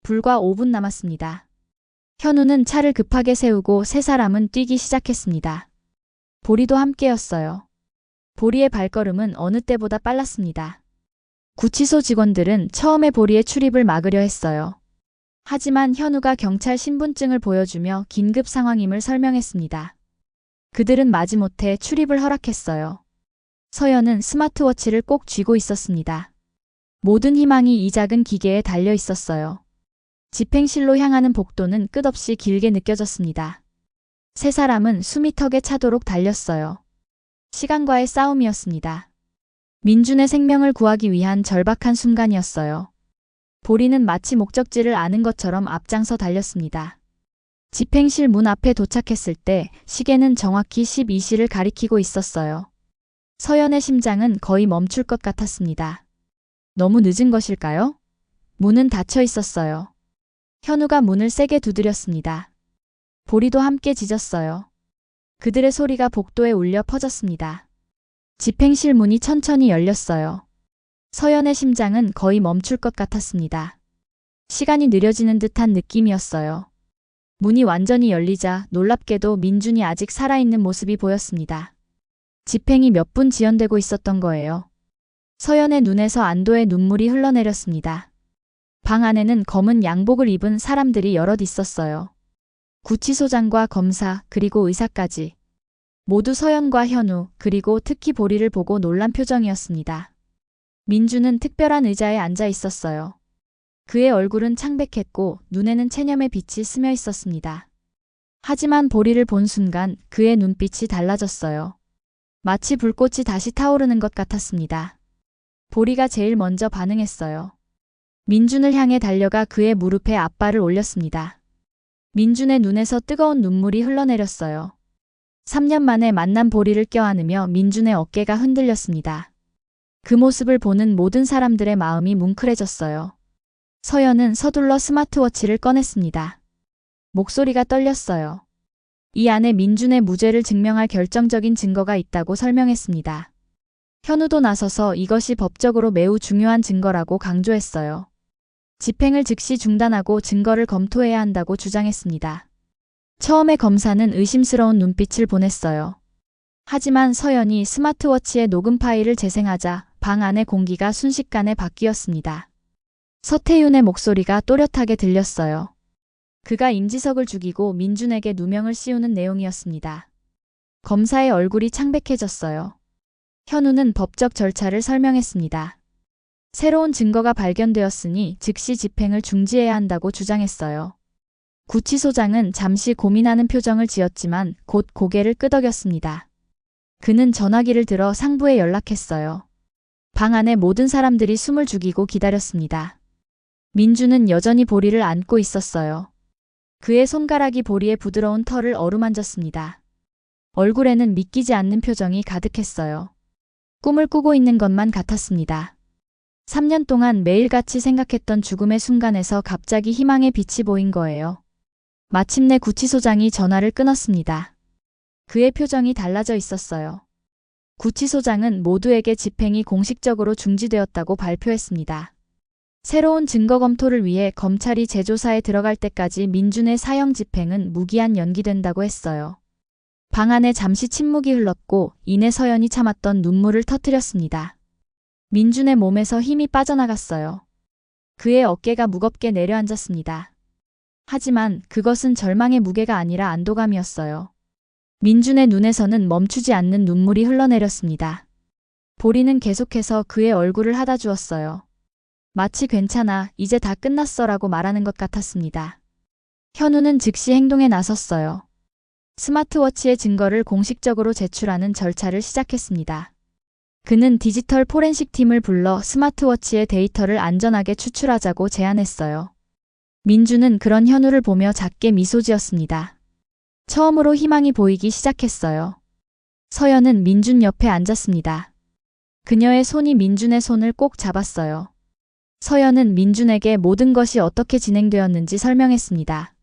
불과 5분 남았습니다. 현우는 차를 급하게 세우고 세 사람은 뛰기 시작했습니다. 보리도 함께였어요. 보리의 발걸음은 어느 때보다 빨랐습니다. 구치소 직원들은 처음에 보리의 출입을 막으려 했어요. 하지만 현우가 경찰 신분증을 보여주며 긴급 상황임을 설명했습니다. 그들은 마지못해 출입을 허락했어요. 서연은 스마트워치를 꼭 쥐고 있었습니다. 모든 희망이 이 작은 기계에 달려 있었어요. 집행실로 향하는 복도는 끝없이 길게 느껴졌습니다. 세 사람은 숨이 턱에 차도록 달렸어요. 시간과의 싸움이었습니다. 민준의 생명을 구하기 위한 절박한 순간이었어요. 보리는 마치 목적지를 아는 것처럼 앞장서 달렸습니다. 집행실 문 앞에 도착했을 때 시계는 정확히 12시를 가리키고 있었어요. 서연의 심장은 거의 멈출 것 같았습니다. 너무 늦은 것일까요? 문은 닫혀 있었어요. 현우가 문을 세게 두드렸습니다. 보리도 함께 짖었어요. 그들의 소리가 복도에 울려 퍼졌습니다. 집행실 문이 천천히 열렸어요. 서연의 심장은 거의 멈출 것 같았습니다. 시간이 느려지는 듯한 느낌이었어요. 문이 완전히 열리자 놀랍게도 민준이 아직 살아있는 모습이 보였습니다. 집행이 몇 분 지연되고 있었던 거예요. 서연의 눈에서 안도의 눈물이 흘러내렸습니다. 방 안에는 검은 양복을 입은 사람들이 여럿 있었어요. 구치소장과 검사 그리고 의사까지. 모두 서연과 현우 그리고 특히 보리를 보고 놀란 표정이었습니다. 민준은 특별한 의자에 앉아 있었어요. 그의 얼굴은 창백했고 눈에는 체념의 빛이 스며 있었습니다. 하지만 보리를 본 순간 그의 눈빛이 달라졌어요. 마치 불꽃이 다시 타오르는 것 같았습니다. 보리가 제일 먼저 반응했어요. 민준을 향해 달려가 그의 무릎에 앞발을 올렸습니다. 민준의 눈에서 뜨거운 눈물이 흘러내렸어요. 3년 만에 만난 보리를 껴안으며 민준의 어깨가 흔들렸습니다. 그 모습을 보는 모든 사람들의 마음이 뭉클해졌어요. 서연은 서둘러 스마트워치를 꺼냈습니다. 목소리가 떨렸어요. 이 안에 민준의 무죄를 증명할 결정적인 증거가 있다고 설명했습니다. 현우도 나서서 이것이 법적으로 매우 중요한 증거라고 강조했어요. 집행을 즉시 중단하고 증거를 검토해야 한다고 주장했습니다. 처음에 검사는 의심스러운 눈빛을 보냈어요. 하지만 서연이 스마트워치의 녹음 파일을 재생하자 방 안의 공기가 순식간에 바뀌었습니다. 서태윤의 목소리가 또렷하게 들렸어요. 그가 임지석을 죽이고 민준에게 누명을 씌우는 내용이었습니다. 검사의 얼굴이 창백해졌어요. 현우는 법적 절차를 설명했습니다. 새로운 증거가 발견되었으니 즉시 집행을 중지해야 한다고 주장했어요. 구치소장은 잠시 고민하는 표정을 지었지만 곧 고개를 끄덕였습니다. 그는 전화기를 들어 상부에 연락했어요. 방 안의 모든 사람들이 숨을 죽이고 기다렸습니다. 민준은 여전히 보리를 안고 있었어요. 그의 손가락이 보리의 부드러운 털을 어루만졌습니다. 얼굴에는 믿기지 않는 표정이 가득했어요. 꿈을 꾸고 있는 것만 같았습니다. 3년 동안 매일같이 생각했던 죽음의 순간에서 갑자기 희망의 빛이 보인 거예요. 마침내 구치소장이 전화를 끊었습니다. 그의 표정이 달라져 있었어요. 구치소장은 모두에게 집행이 공식적으로 중지되었다고 발표했습니다. 새로운 증거 검토를 위해 검찰이 재조사에 들어갈 때까지 민준의 사형 집행은 무기한 연기된다고 했어요. 방 안에 잠시 침묵이 흘렀고 이내 서연이 참았던 눈물을 터뜨렸습니다. 민준의 몸에서 힘이 빠져나갔어요. 그의 어깨가 무겁게 내려앉았습니다. 하지만 그것은 절망의 무게가 아니라 안도감이었어요. 민준의 눈에서는 멈추지 않는 눈물이 흘러내렸습니다. 보리는 계속해서 그의 얼굴을 하다 주었어요. 마치 괜찮아, 이제 다 끝났어라고 말하는 것 같았습니다. 현우는 즉시 행동에 나섰어요. 스마트워치의 증거를 공식적으로 제출하는 절차를 시작했습니다. 그는 디지털 포렌식 팀을 불러 스마트워치의 데이터를 안전하게 추출하자고 제안했어요. 민준은 그런 현우를 보며 작게 미소 지었습니다. 처음으로 희망이 보이기 시작했어요. 서연은 민준 옆에 앉았습니다. 그녀의 손이 민준의 손을 꼭 잡았어요. 서연은 민준에게 모든 것이 어떻게 진행되었는지 설명했습니다.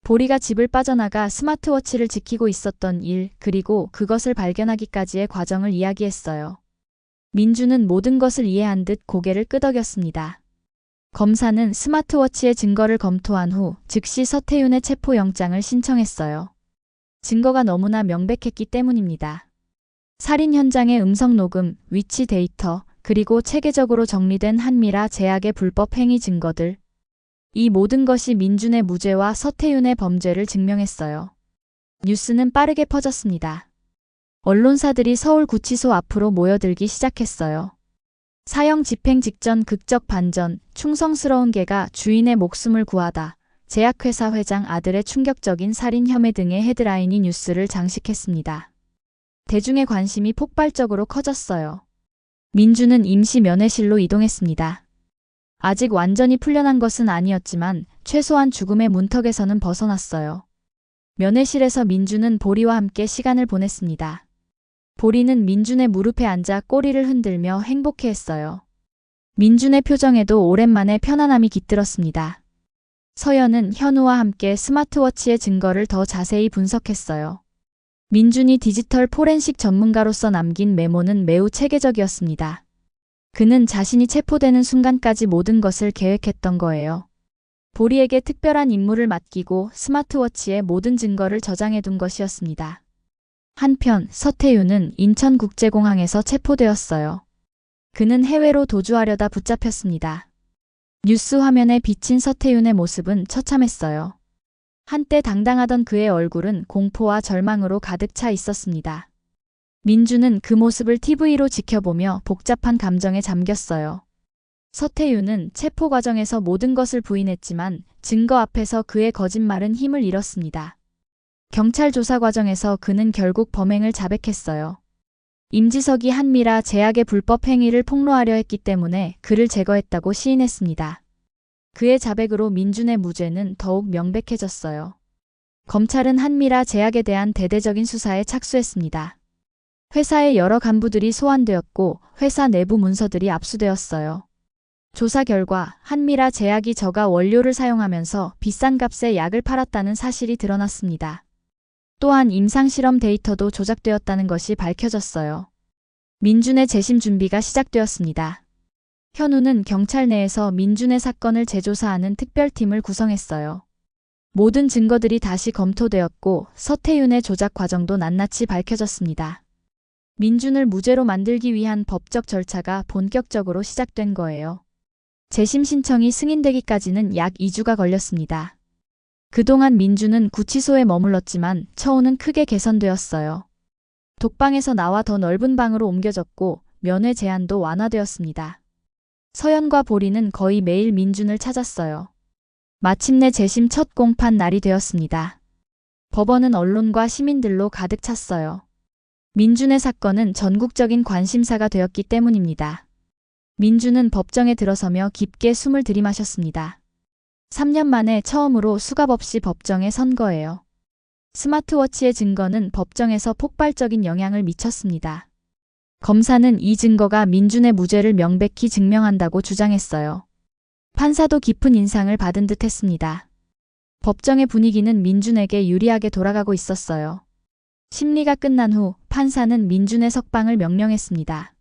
보리가 집을 빠져나가 스마트워치를 지키고 있었던 일, 그리고 그것을 발견하기까지의 과정을 이야기했어요. 민준은 모든 것을 이해한 듯 고개를 끄덕였습니다. 검사는 스마트워치의 증거를 검토한 후 즉시 서태윤의 체포영장을 신청했어요. 증거가 너무나 명백했기 때문입니다. 살인 현장의 음성 녹음, 위치 데이터, 그리고 체계적으로 정리된 한미라 제약의 불법 행위 증거들. 이 모든 것이 민준의 무죄와 서태윤의 범죄를 증명했어요. 뉴스는 빠르게 퍼졌습니다. 언론사들이 서울구치소 앞으로 모여들기 시작했어요. 사형 집행 직전 극적 반전, 충성스러운 개가 주인의 목숨을 구하다, 제약회사 회장 아들의 충격적인 살인 혐의 등의 헤드라인이 뉴스를 장식했습니다. 대중의 관심이 폭발적으로 커졌어요. 민준은 임시 면회실로 이동했습니다. 아직 완전히 풀려난 것은 아니었지만 최소한 죽음의 문턱에서는 벗어났어요. 면회실에서 민준은 보리와 함께 시간을 보냈습니다. 보리는 민준의 무릎에 앉아 꼬리를 흔들며 행복해했어요. 민준의 표정에도 오랜만에 편안함이 깃들었습니다. 서연은 현우와 함께 스마트워치의 증거를 더 자세히 분석했어요. 민준이 디지털 포렌식 전문가로서 남긴 메모는 매우 체계적이었습니다. 그는 자신이 체포되는 순간까지 모든 것을 계획했던 거예요. 보리에게 특별한 임무를 맡기고 스마트워치에 모든 증거를 저장해둔 것이었습니다. 한편 서태윤은 인천국제공항에서 체포되었어요. 그는 해외로 도주하려다 붙잡혔습니다. 뉴스 화면에 비친 서태윤의 모습은 처참했어요. 한때 당당하던 그의 얼굴은 공포와 절망으로 가득 차 있었습니다. 민주는 그 모습을 TV로 지켜보며 복잡한 감정에 잠겼어요. 서태윤은 체포 과정에서 모든 것을 부인했지만 증거 앞에서 그의 거짓말은 힘을 잃었습니다. 경찰 조사 과정에서 그는 결국 범행을 자백했어요. 임지석이 한미라 제약의 불법 행위를 폭로하려 했기 때문에 그를 제거했다고 시인했습니다. 그의 자백으로 민준의 무죄는 더욱 명백해졌어요. 검찰은 한미라 제약에 대한 대대적인 수사에 착수했습니다. 회사의 여러 간부들이 소환되었고 회사 내부 문서들이 압수되었어요. 조사 결과 한미라 제약이 저가 원료를 사용하면서 비싼 값에 약을 팔았다는 사실이 드러났습니다. 또한 임상실험 데이터도 조작되었다는 것이 밝혀졌어요. 민준의 재심 준비가 시작되었습니다. 현우는 경찰 내에서 민준의 사건을 재조사하는 특별팀을 구성했어요. 모든 증거들이 다시 검토되었고 서태윤의 조작 과정도 낱낱이 밝혀졌습니다. 민준을 무죄로 만들기 위한 법적 절차가 본격적으로 시작된 거예요. 재심 신청이 승인되기까지는 약 2주가 걸렸습니다. 그동안 민준은 구치소에 머물렀지만 처우는 크게 개선되었어요. 독방에서 나와 더 넓은 방으로 옮겨졌고 면회 제한도 완화되었습니다. 서연과 보리는 거의 매일 민준을 찾았어요. 마침내 재심 첫 공판 날이 되었습니다. 법원은 언론과 시민들로 가득 찼어요. 민준의 사건은 전국적인 관심사가 되었기 때문입니다. 민준은 법정에 들어서며 깊게 숨을 들이마셨습니다. 3년 만에 처음으로 수갑 없이 법정에 선 거예요. 스마트워치의 증거는 법정에서 폭발적인 영향을 미쳤습니다. 검사는 이 증거가 민준의 무죄를 명백히 증명한다고 주장했어요. 판사도 깊은 인상을 받은 듯 했습니다. 법정의 분위기는 민준에게 유리하게 돌아가고 있었어요. 심리가 끝난 후 판사는 민준의 석방을 명령했습니다.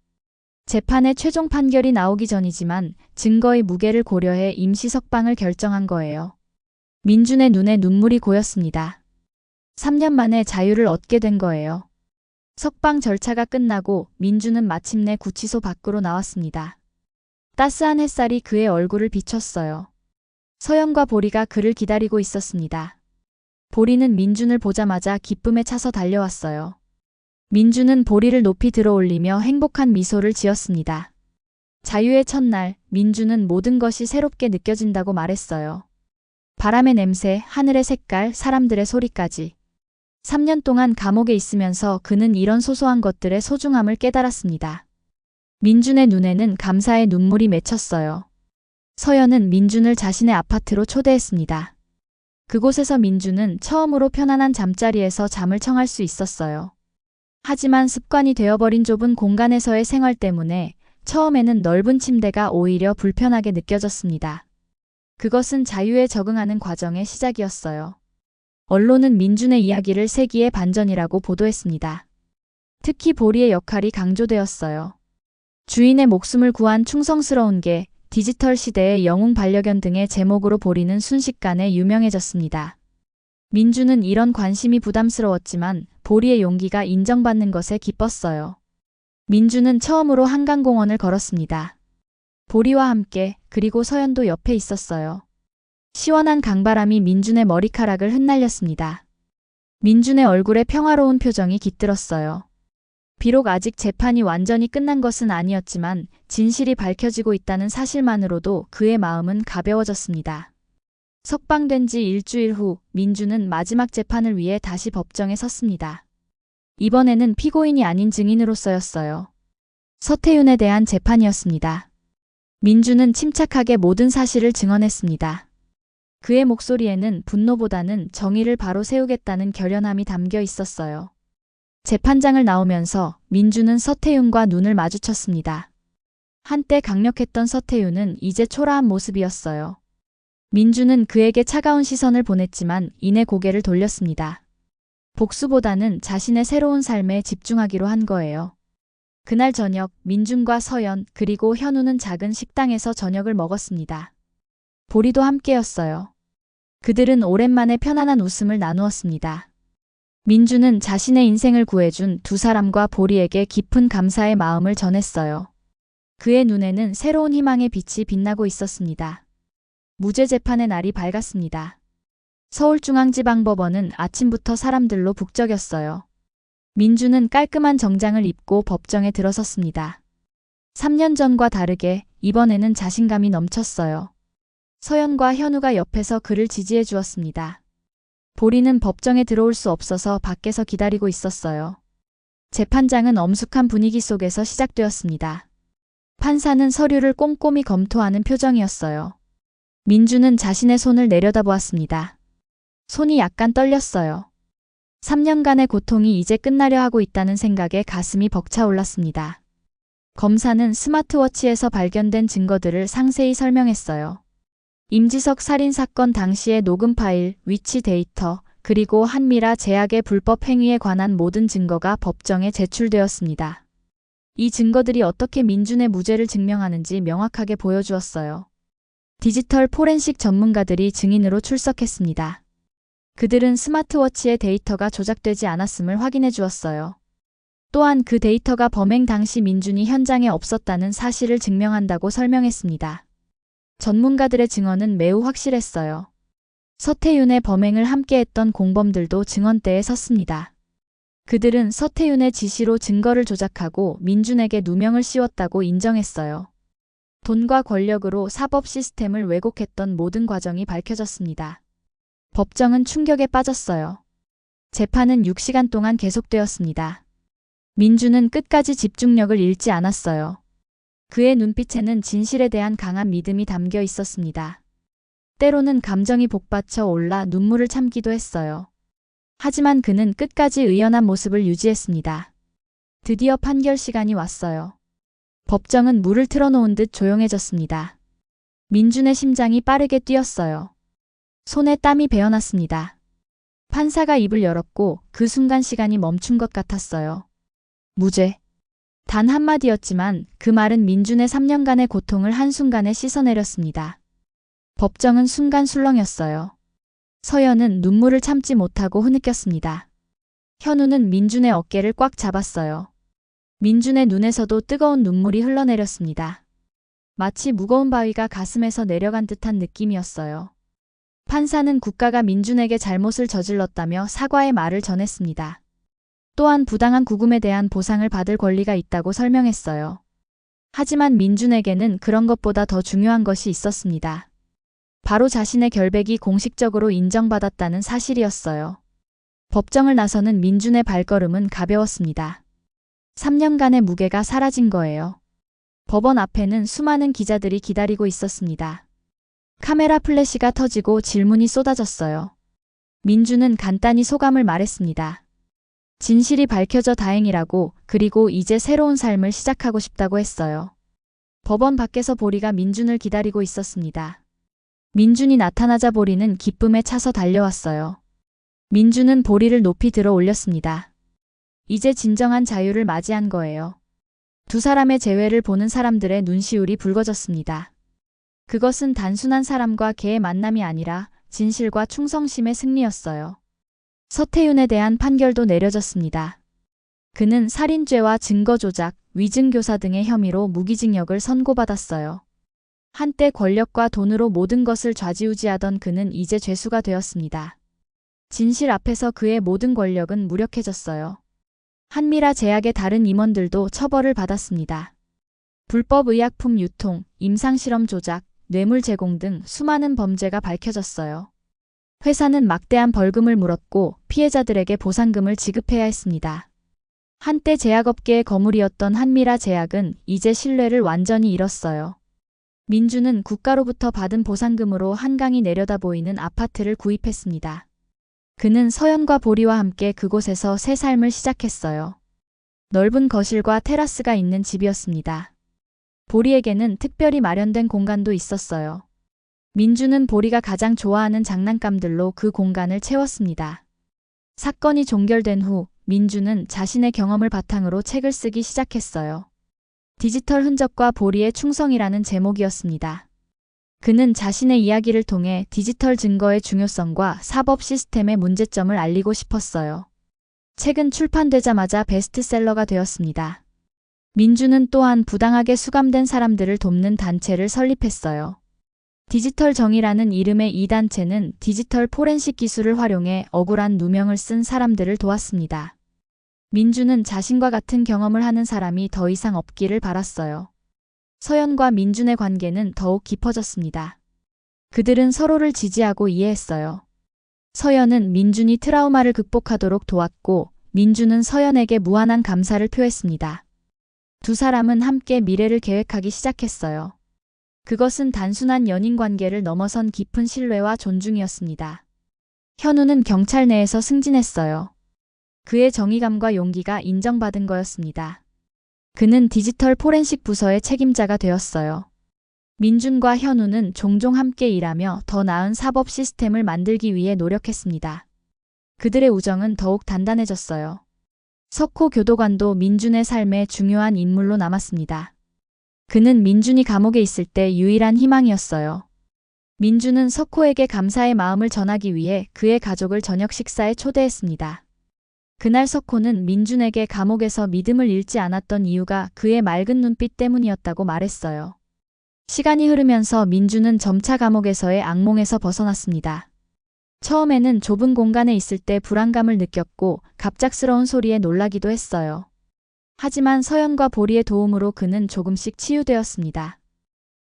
재판의 최종 판결이 나오기 전이지만 증거의 무게를 고려해 임시 석방을 결정한 거예요. 민준의 눈에 눈물이 고였습니다. 3년 만에 자유를 얻게 된 거예요. 석방 절차가 끝나고 민준은 마침내 구치소 밖으로 나왔습니다. 따스한 햇살이 그의 얼굴을 비췄어요. 서연과 보리가 그를 기다리고 있었습니다. 보리는 민준을 보자마자 기쁨에 차서 달려왔어요. 민준은 보리를 높이 들어올리며 행복한 미소를 지었습니다. 자유의 첫날, 민준은 모든 것이 새롭게 느껴진다고 말했어요. 바람의 냄새, 하늘의 색깔, 사람들의 소리까지. 3년 동안 감옥에 있으면서 그는 이런 소소한 것들의 소중함을 깨달았습니다. 민준의 눈에는 감사의 눈물이 맺혔어요. 서연은 민준을 자신의 아파트로 초대했습니다. 그곳에서 민준은 처음으로 편안한 잠자리에서 잠을 청할 수 있었어요. 하지만 습관이 되어버린 좁은 공간에서의 생활 때문에 처음에는 넓은 침대가 오히려 불편하게 느껴졌습니다. 그것은 자유에 적응하는 과정의 시작이었어요. 언론은 민준의 이야기를 세기의 반전이라고 보도했습니다. 특히 보리의 역할이 강조되었어요. 주인의 목숨을 구한 충성스러운 개, 디지털 시대의 영웅 반려견 등의 제목으로 보리는 순식간에 유명해졌습니다. 민준은 이런 관심이 부담스러웠지만 보리의 용기가 인정받는 것에 기뻤어요. 민준은 처음으로 한강공원을 걸었습니다. 보리와 함께, 그리고 서연도 옆에 있었어요. 시원한 강바람이 민준의 머리카락을 흩날렸습니다. 민준의 얼굴에 평화로운 표정이 깃들었어요. 비록 아직 재판이 완전히 끝난 것은 아니었지만 진실이 밝혀지고 있다는 사실만으로도 그의 마음은 가벼워졌습니다. 석방된 지 일주일 후 민준은 마지막 재판을 위해 다시 법정에 섰습니다. 이번에는 피고인이 아닌 증인으로서였어요. 서태윤에 대한 재판이었습니다. 민준은 침착하게 모든 사실을 증언했습니다. 그의 목소리에는 분노보다는 정의를 바로 세우겠다는 결연함이 담겨 있었어요. 재판장을 나오면서 민준은 서태윤과 눈을 마주쳤습니다. 한때 강력했던 서태윤은 이제 초라한 모습이었어요. 민주는 그에게 차가운 시선을 보냈지만 이내 고개를 돌렸습니다. 복수보다는 자신의 새로운 삶에 집중하기로 한 거예요. 그날 저녁 민준과 서연 그리고 현우는 작은 식당에서 저녁을 먹었습니다. 보리도 함께였어요. 그들은 오랜만에 편안한 웃음을 나누었습니다. 민준은 자신의 인생을 구해준 두 사람과 보리에게 깊은 감사의 마음을 전했어요. 그의 눈에는 새로운 희망의 빛이 빛나고 있었습니다. 무죄 재판의 날이 밝았습니다. 서울중앙지방법원은 아침부터 사람들로 북적였어요. 민주는 깔끔한 정장을 입고 법정에 들어섰습니다. 3년 전과 다르게 이번에는 자신감이 넘쳤어요. 서연과 현우가 옆에서 그를 지지해 주었습니다. 보리는 법정에 들어올 수 없어서 밖에서 기다리고 있었어요. 재판장은 엄숙한 분위기 속에서 시작되었습니다. 판사는 서류를 꼼꼼히 검토하는 표정이었어요. 민주는 자신의 손을 내려다보았습니다. 손이 약간 떨렸어요. 3년간의 고통이 이제 끝나려 하고 있다는 생각에 가슴이 벅차올랐습니다. 검사는 스마트워치에서 발견된 증거들을 상세히 설명했어요. 임지석 살인사건 당시의 녹음 파일, 위치 데이터, 그리고 한미라 제약의 불법 행위에 관한 모든 증거가 법정에 제출되었습니다. 이 증거들이 어떻게 민준의 무죄를 증명하는지 명확하게 보여주었어요. 디지털 포렌식 전문가들이 증인으로 출석했습니다. 그들은 스마트워치의 데이터가 조작되지 않았음을 확인해 주었어요. 또한 그 데이터가 범행 당시 민준이 현장에 없었다는 사실을 증명한다고 설명했습니다. 전문가들의 증언은 매우 확실했어요. 서태윤의 범행을 함께했던 공범들도 증언대에 섰습니다. 그들은 서태윤의 지시로 증거를 조작하고 민준에게 누명을 씌웠다고 인정했어요. 돈과 권력으로 사법 시스템을 왜곡했던 모든 과정이 밝혀졌습니다. 법정은 충격에 빠졌어요. 재판은 6시간 동안 계속되었습니다. 민준은 끝까지 집중력을 잃지 않았어요. 그의 눈빛에는 진실에 대한 강한 믿음이 담겨 있었습니다. 때로는 감정이 복받쳐 올라 눈물을 참기도 했어요. 하지만 그는 끝까지 의연한 모습을 유지했습니다. 드디어 판결 시간이 왔어요. 법정은 물을 틀어놓은 듯 조용해졌습니다. 민준의 심장이 빠르게 뛰었어요. 손에 땀이 배어났습니다. 판사가 입을 열었고 그 순간 시간이 멈춘 것 같았어요. 무죄. 단 한마디였지만 그 말은 민준의 3년간의 고통을 한순간에 씻어내렸습니다. 법정은 순간 술렁였어요. 서연은 눈물을 참지 못하고 흐느꼈습니다. 현우는 민준의 어깨를 꽉 잡았어요. 민준의 눈에서도 뜨거운 눈물이 흘러내렸습니다. 마치 무거운 바위가 가슴에서 내려간 듯한 느낌이었어요. 판사는 국가가 민준에게 잘못을 저질렀다며 사과의 말을 전했습니다. 또한 부당한 구금에 대한 보상을 받을 권리가 있다고 설명했어요. 하지만 민준에게는 그런 것보다 더 중요한 것이 있었습니다. 바로 자신의 결백이 공식적으로 인정받았다는 사실이었어요. 법정을 나서는 민준의 발걸음은 가벼웠습니다. 3년간의 무게가 사라진 거예요. 법원 앞에는 수많은 기자들이 기다리고 있었습니다. 카메라 플래시가 터지고 질문이 쏟아졌어요. 민준은 간단히 소감을 말했습니다. 진실이 밝혀져 다행이라고, 그리고 이제 새로운 삶을 시작하고 싶다고 했어요. 법원 밖에서 보리가 민준을 기다리고 있었습니다. 민준이 나타나자 보리는 기쁨에 차서 달려왔어요. 민준은 보리를 높이 들어 올렸습니다. 이제 진정한 자유를 맞이한 거예요. 두 사람의 재회를 보는 사람들의 눈시울이 붉어졌습니다. 그것은 단순한 사람과 개의 만남이 아니라 진실과 충성심의 승리였어요. 서태윤에 대한 판결도 내려졌습니다. 그는 살인죄와 증거조작, 위증교사 등의 혐의로 무기징역을 선고받았어요. 한때 권력과 돈으로 모든 것을 좌지우지하던 그는 이제 죄수가 되었습니다. 진실 앞에서 그의 모든 권력은 무력해졌어요. 한미라 제약의 다른 임원들도 처벌을 받았습니다. 불법 의약품 유통, 임상실험 조작, 뇌물 제공 등 수많은 범죄가 밝혀졌어요. 회사는 막대한 벌금을 물었고 피해자들에게 보상금을 지급해야 했습니다. 한때 제약업계의 거물이었던 한미라 제약은 이제 신뢰를 완전히 잃었어요. 민준은 국가로부터 받은 보상금으로 한강이 내려다 보이는 아파트를 구입했습니다. 그는 서연과 보리와 함께 그곳에서 새 삶을 시작했어요. 넓은 거실과 테라스가 있는 집이었습니다. 보리에게는 특별히 마련된 공간도 있었어요. 민주는 보리가 가장 좋아하는 장난감들로 그 공간을 채웠습니다. 사건이 종결된 후 민주는 자신의 경험을 바탕으로 책을 쓰기 시작했어요. 디지털 흔적과 보리의 충성이라는 제목이었습니다. 그는 자신의 이야기를 통해 디지털 증거의 중요성과 사법 시스템의 문제점을 알리고 싶었어요. 책은 출판되자마자 베스트셀러가 되었습니다. 민주는 또한 부당하게 수감된 사람들을 돕는 단체를 설립했어요. 디지털 정의라는 이름의 이 단체는 디지털 포렌식 기술을 활용해 억울한 누명을 쓴 사람들을 도왔습니다. 민주는 자신과 같은 경험을 하는 사람이 더 이상 없기를 바랐어요. 서연과 민준의 관계는 더욱 깊어졌습니다. 그들은 서로를 지지하고 이해했어요. 서연은 민준이 트라우마를 극복하도록 도왔고 민준은 서연에게 무한한 감사를 표했습니다. 두 사람은 함께 미래를 계획하기 시작했어요. 그것은 단순한 연인 관계를 넘어선 깊은 신뢰와 존중이었습니다. 현우는 경찰 내에서 승진했어요. 그의 정의감과 용기가 인정받은 거였습니다. 그는 디지털 포렌식 부서의 책임자가 되었어요. 민준과 현우는 종종 함께 일하며 더 나은 사법 시스템을 만들기 위해 노력했습니다. 그들의 우정은 더욱 단단해졌어요. 석호 교도관도 민준의 삶에 중요한 인물로 남았습니다. 그는 민준이 감옥에 있을 때 유일한 희망이었어요. 민준은 석호에게 감사의 마음을 전하기 위해 그의 가족을 저녁 식사에 초대했습니다. 그날 석호는 민준에게 감옥에서 믿음을 잃지 않았던 이유가 그의 맑은 눈빛 때문이었다고 말했어요. 시간이 흐르면서 민준은 점차 감옥에서의 악몽에서 벗어났습니다. 처음에는 좁은 공간에 있을 때 불안감을 느꼈고 갑작스러운 소리에 놀라기도 했어요. 하지만 서연과 보리의 도움으로 그는 조금씩 치유되었습니다.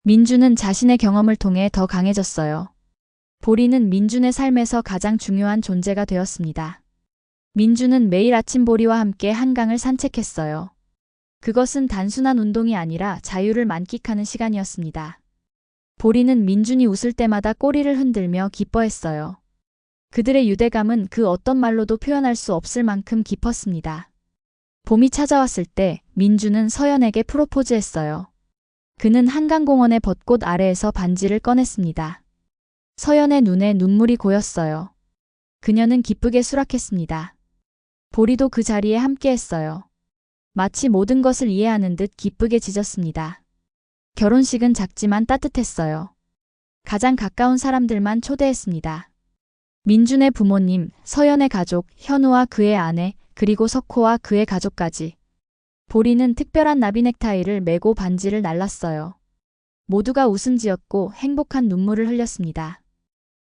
민준은 자신의 경험을 통해 더 강해졌어요. 보리는 민준의 삶에서 가장 중요한 존재가 되었습니다. 민준은 매일 아침 보리와 함께 한강을 산책했어요. 그것은 단순한 운동이 아니라 자유를 만끽하는 시간이었습니다. 보리는 민준이 웃을 때마다 꼬리를 흔들며 기뻐했어요. 그들의 유대감은 그 어떤 말로도 표현할 수 없을 만큼 깊었습니다. 봄이 찾아왔을 때 민준은 서연에게 프로포즈했어요. 그는 한강공원의 벚꽃 아래에서 반지를 꺼냈습니다. 서연의 눈에 눈물이 고였어요. 그녀는 기쁘게 수락했습니다. 보리도 그 자리에 함께했어요. 마치 모든 것을 이해하는 듯 기쁘게 짖었습니다. 결혼식은 작지만 따뜻했어요. 가장 가까운 사람들만 초대했습니다. 민준의 부모님, 서연의 가족, 현우와 그의 아내, 그리고 석호와 그의 가족까지. 보리는 특별한 나비 넥타이를 메고 반지를 날랐어요. 모두가 웃음 지었고 행복한 눈물을 흘렸습니다.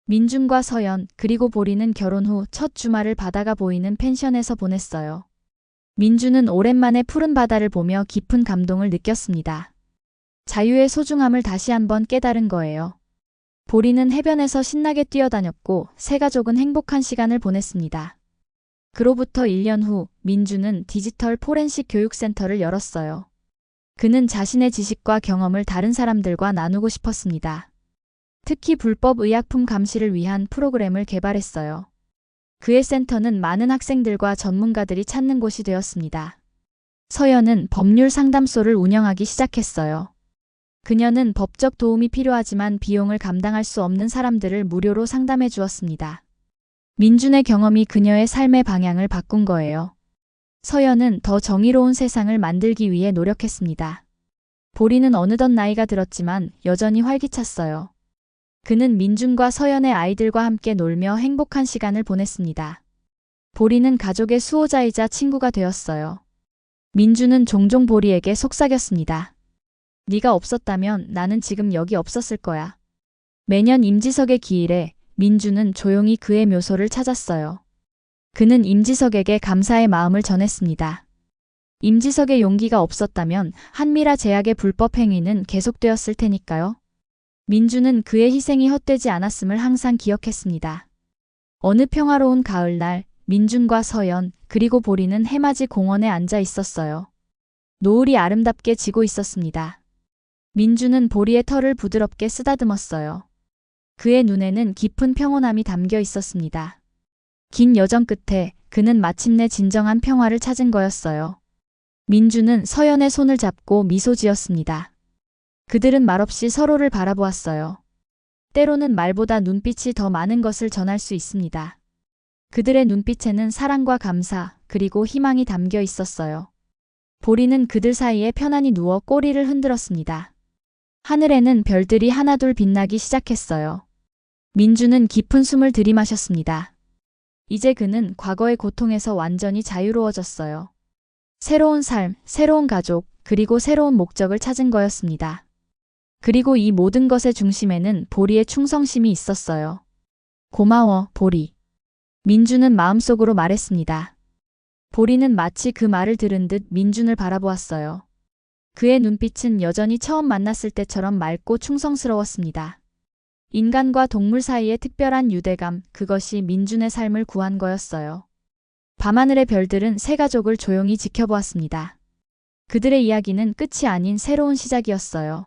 민준과 서연, 그리고 보리는 결혼 후 첫 주말을 바다가 보이는 펜션에서 보냈어요. 민준은 오랜만에 푸른 바다를 보며 깊은 감동을 느꼈습니다. 자유의 소중함을 다시 한번 깨달은 거예요. 보리는 해변에서 신나게 뛰어다녔고 세 가족은 행복한 시간을 보냈습니다. 그로부터 1년 후 민준은 디지털 포렌식 교육센터를 열었어요. 그는 자신의 지식과 경험을 다른 사람들과 나누고 싶었습니다. 특히 불법 의약품 감시를 위한 프로그램을 개발했어요. 그의 센터는 많은 학생들과 전문가들이 찾는 곳이 되었습니다. 서연은 법률 상담소를 운영하기 시작했어요. 그녀는 법적 도움이 필요하지만 비용을 감당할 수 없는 사람들을 무료로 상담해 주었습니다. 민준의 경험이 그녀의 삶의 방향을 바꾼 거예요. 서연은 더 정의로운 세상을 만들기 위해 노력했습니다. 보리는 어느덧 나이가 들었지만 여전히 활기찼어요. 그는 민준과 서연의 아이들과 함께 놀며 행복한 시간을 보냈습니다. 보리는 가족의 수호자이자 친구가 되었어요. 민준은 종종 보리에게 속삭였습니다. 네가 없었다면 나는 지금 여기 없었을 거야. 매년 임지석의 기일에 민준은 조용히 그의 묘소를 찾았어요. 그는 임지석에게 감사의 마음을 전했습니다. 임지석의 용기가 없었다면 한미라 제약의 불법 행위는 계속되었을 테니까요. 민준은 그의 희생이 헛되지 않았음을 항상 기억했습니다. 어느 평화로운 가을날 민준과 서연 그리고 보리는 해맞이 공원에 앉아 있었어요. 노을이 아름답게 지고 있었습니다. 민준은 보리의 털을 부드럽게 쓰다듬었어요. 그의 눈에는 깊은 평온함이 담겨 있었습니다. 긴 여정 끝에 그는 마침내 진정한 평화를 찾은 거였어요. 민준은 서연의 손을 잡고 미소 지었습니다. 그들은 말없이 서로를 바라보았어요. 때로는 말보다 눈빛이 더 많은 것을 전할 수 있습니다. 그들의 눈빛에는 사랑과 감사, 그리고 희망이 담겨 있었어요. 보리는 그들 사이에 편안히 누워 꼬리를 흔들었습니다. 하늘에는 별들이 하나둘 빛나기 시작했어요. 민주는 깊은 숨을 들이마셨습니다. 이제 그는 과거의 고통에서 완전히 자유로워졌어요. 새로운 삶, 새로운 가족, 그리고 새로운 목적을 찾은 거였습니다. 그리고 이 모든 것의 중심에는 보리의 충성심이 있었어요. 고마워, 보리. 민주는 마음속으로 말했습니다. 보리는 마치 그 말을 들은 듯 민준을 바라보았어요. 그의 눈빛은 여전히 처음 만났을 때처럼 맑고 충성스러웠습니다. 인간과 동물 사이의 특별한 유대감, 그것이 민준의 삶을 구한 거였어요. 밤하늘의 별들은 새 가족을 조용히 지켜보았습니다. 그들의 이야기는 끝이 아닌 새로운 시작이었어요.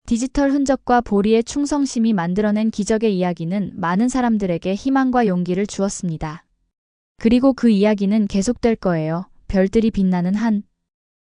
디지털 흔적과 보리의 충성심이 만들어낸 기적의 이야기는 많은 사람들에게 희망과 용기를 주었습니다. 그리고 그 이야기는 계속될 거예요. 별들이 빛나는 한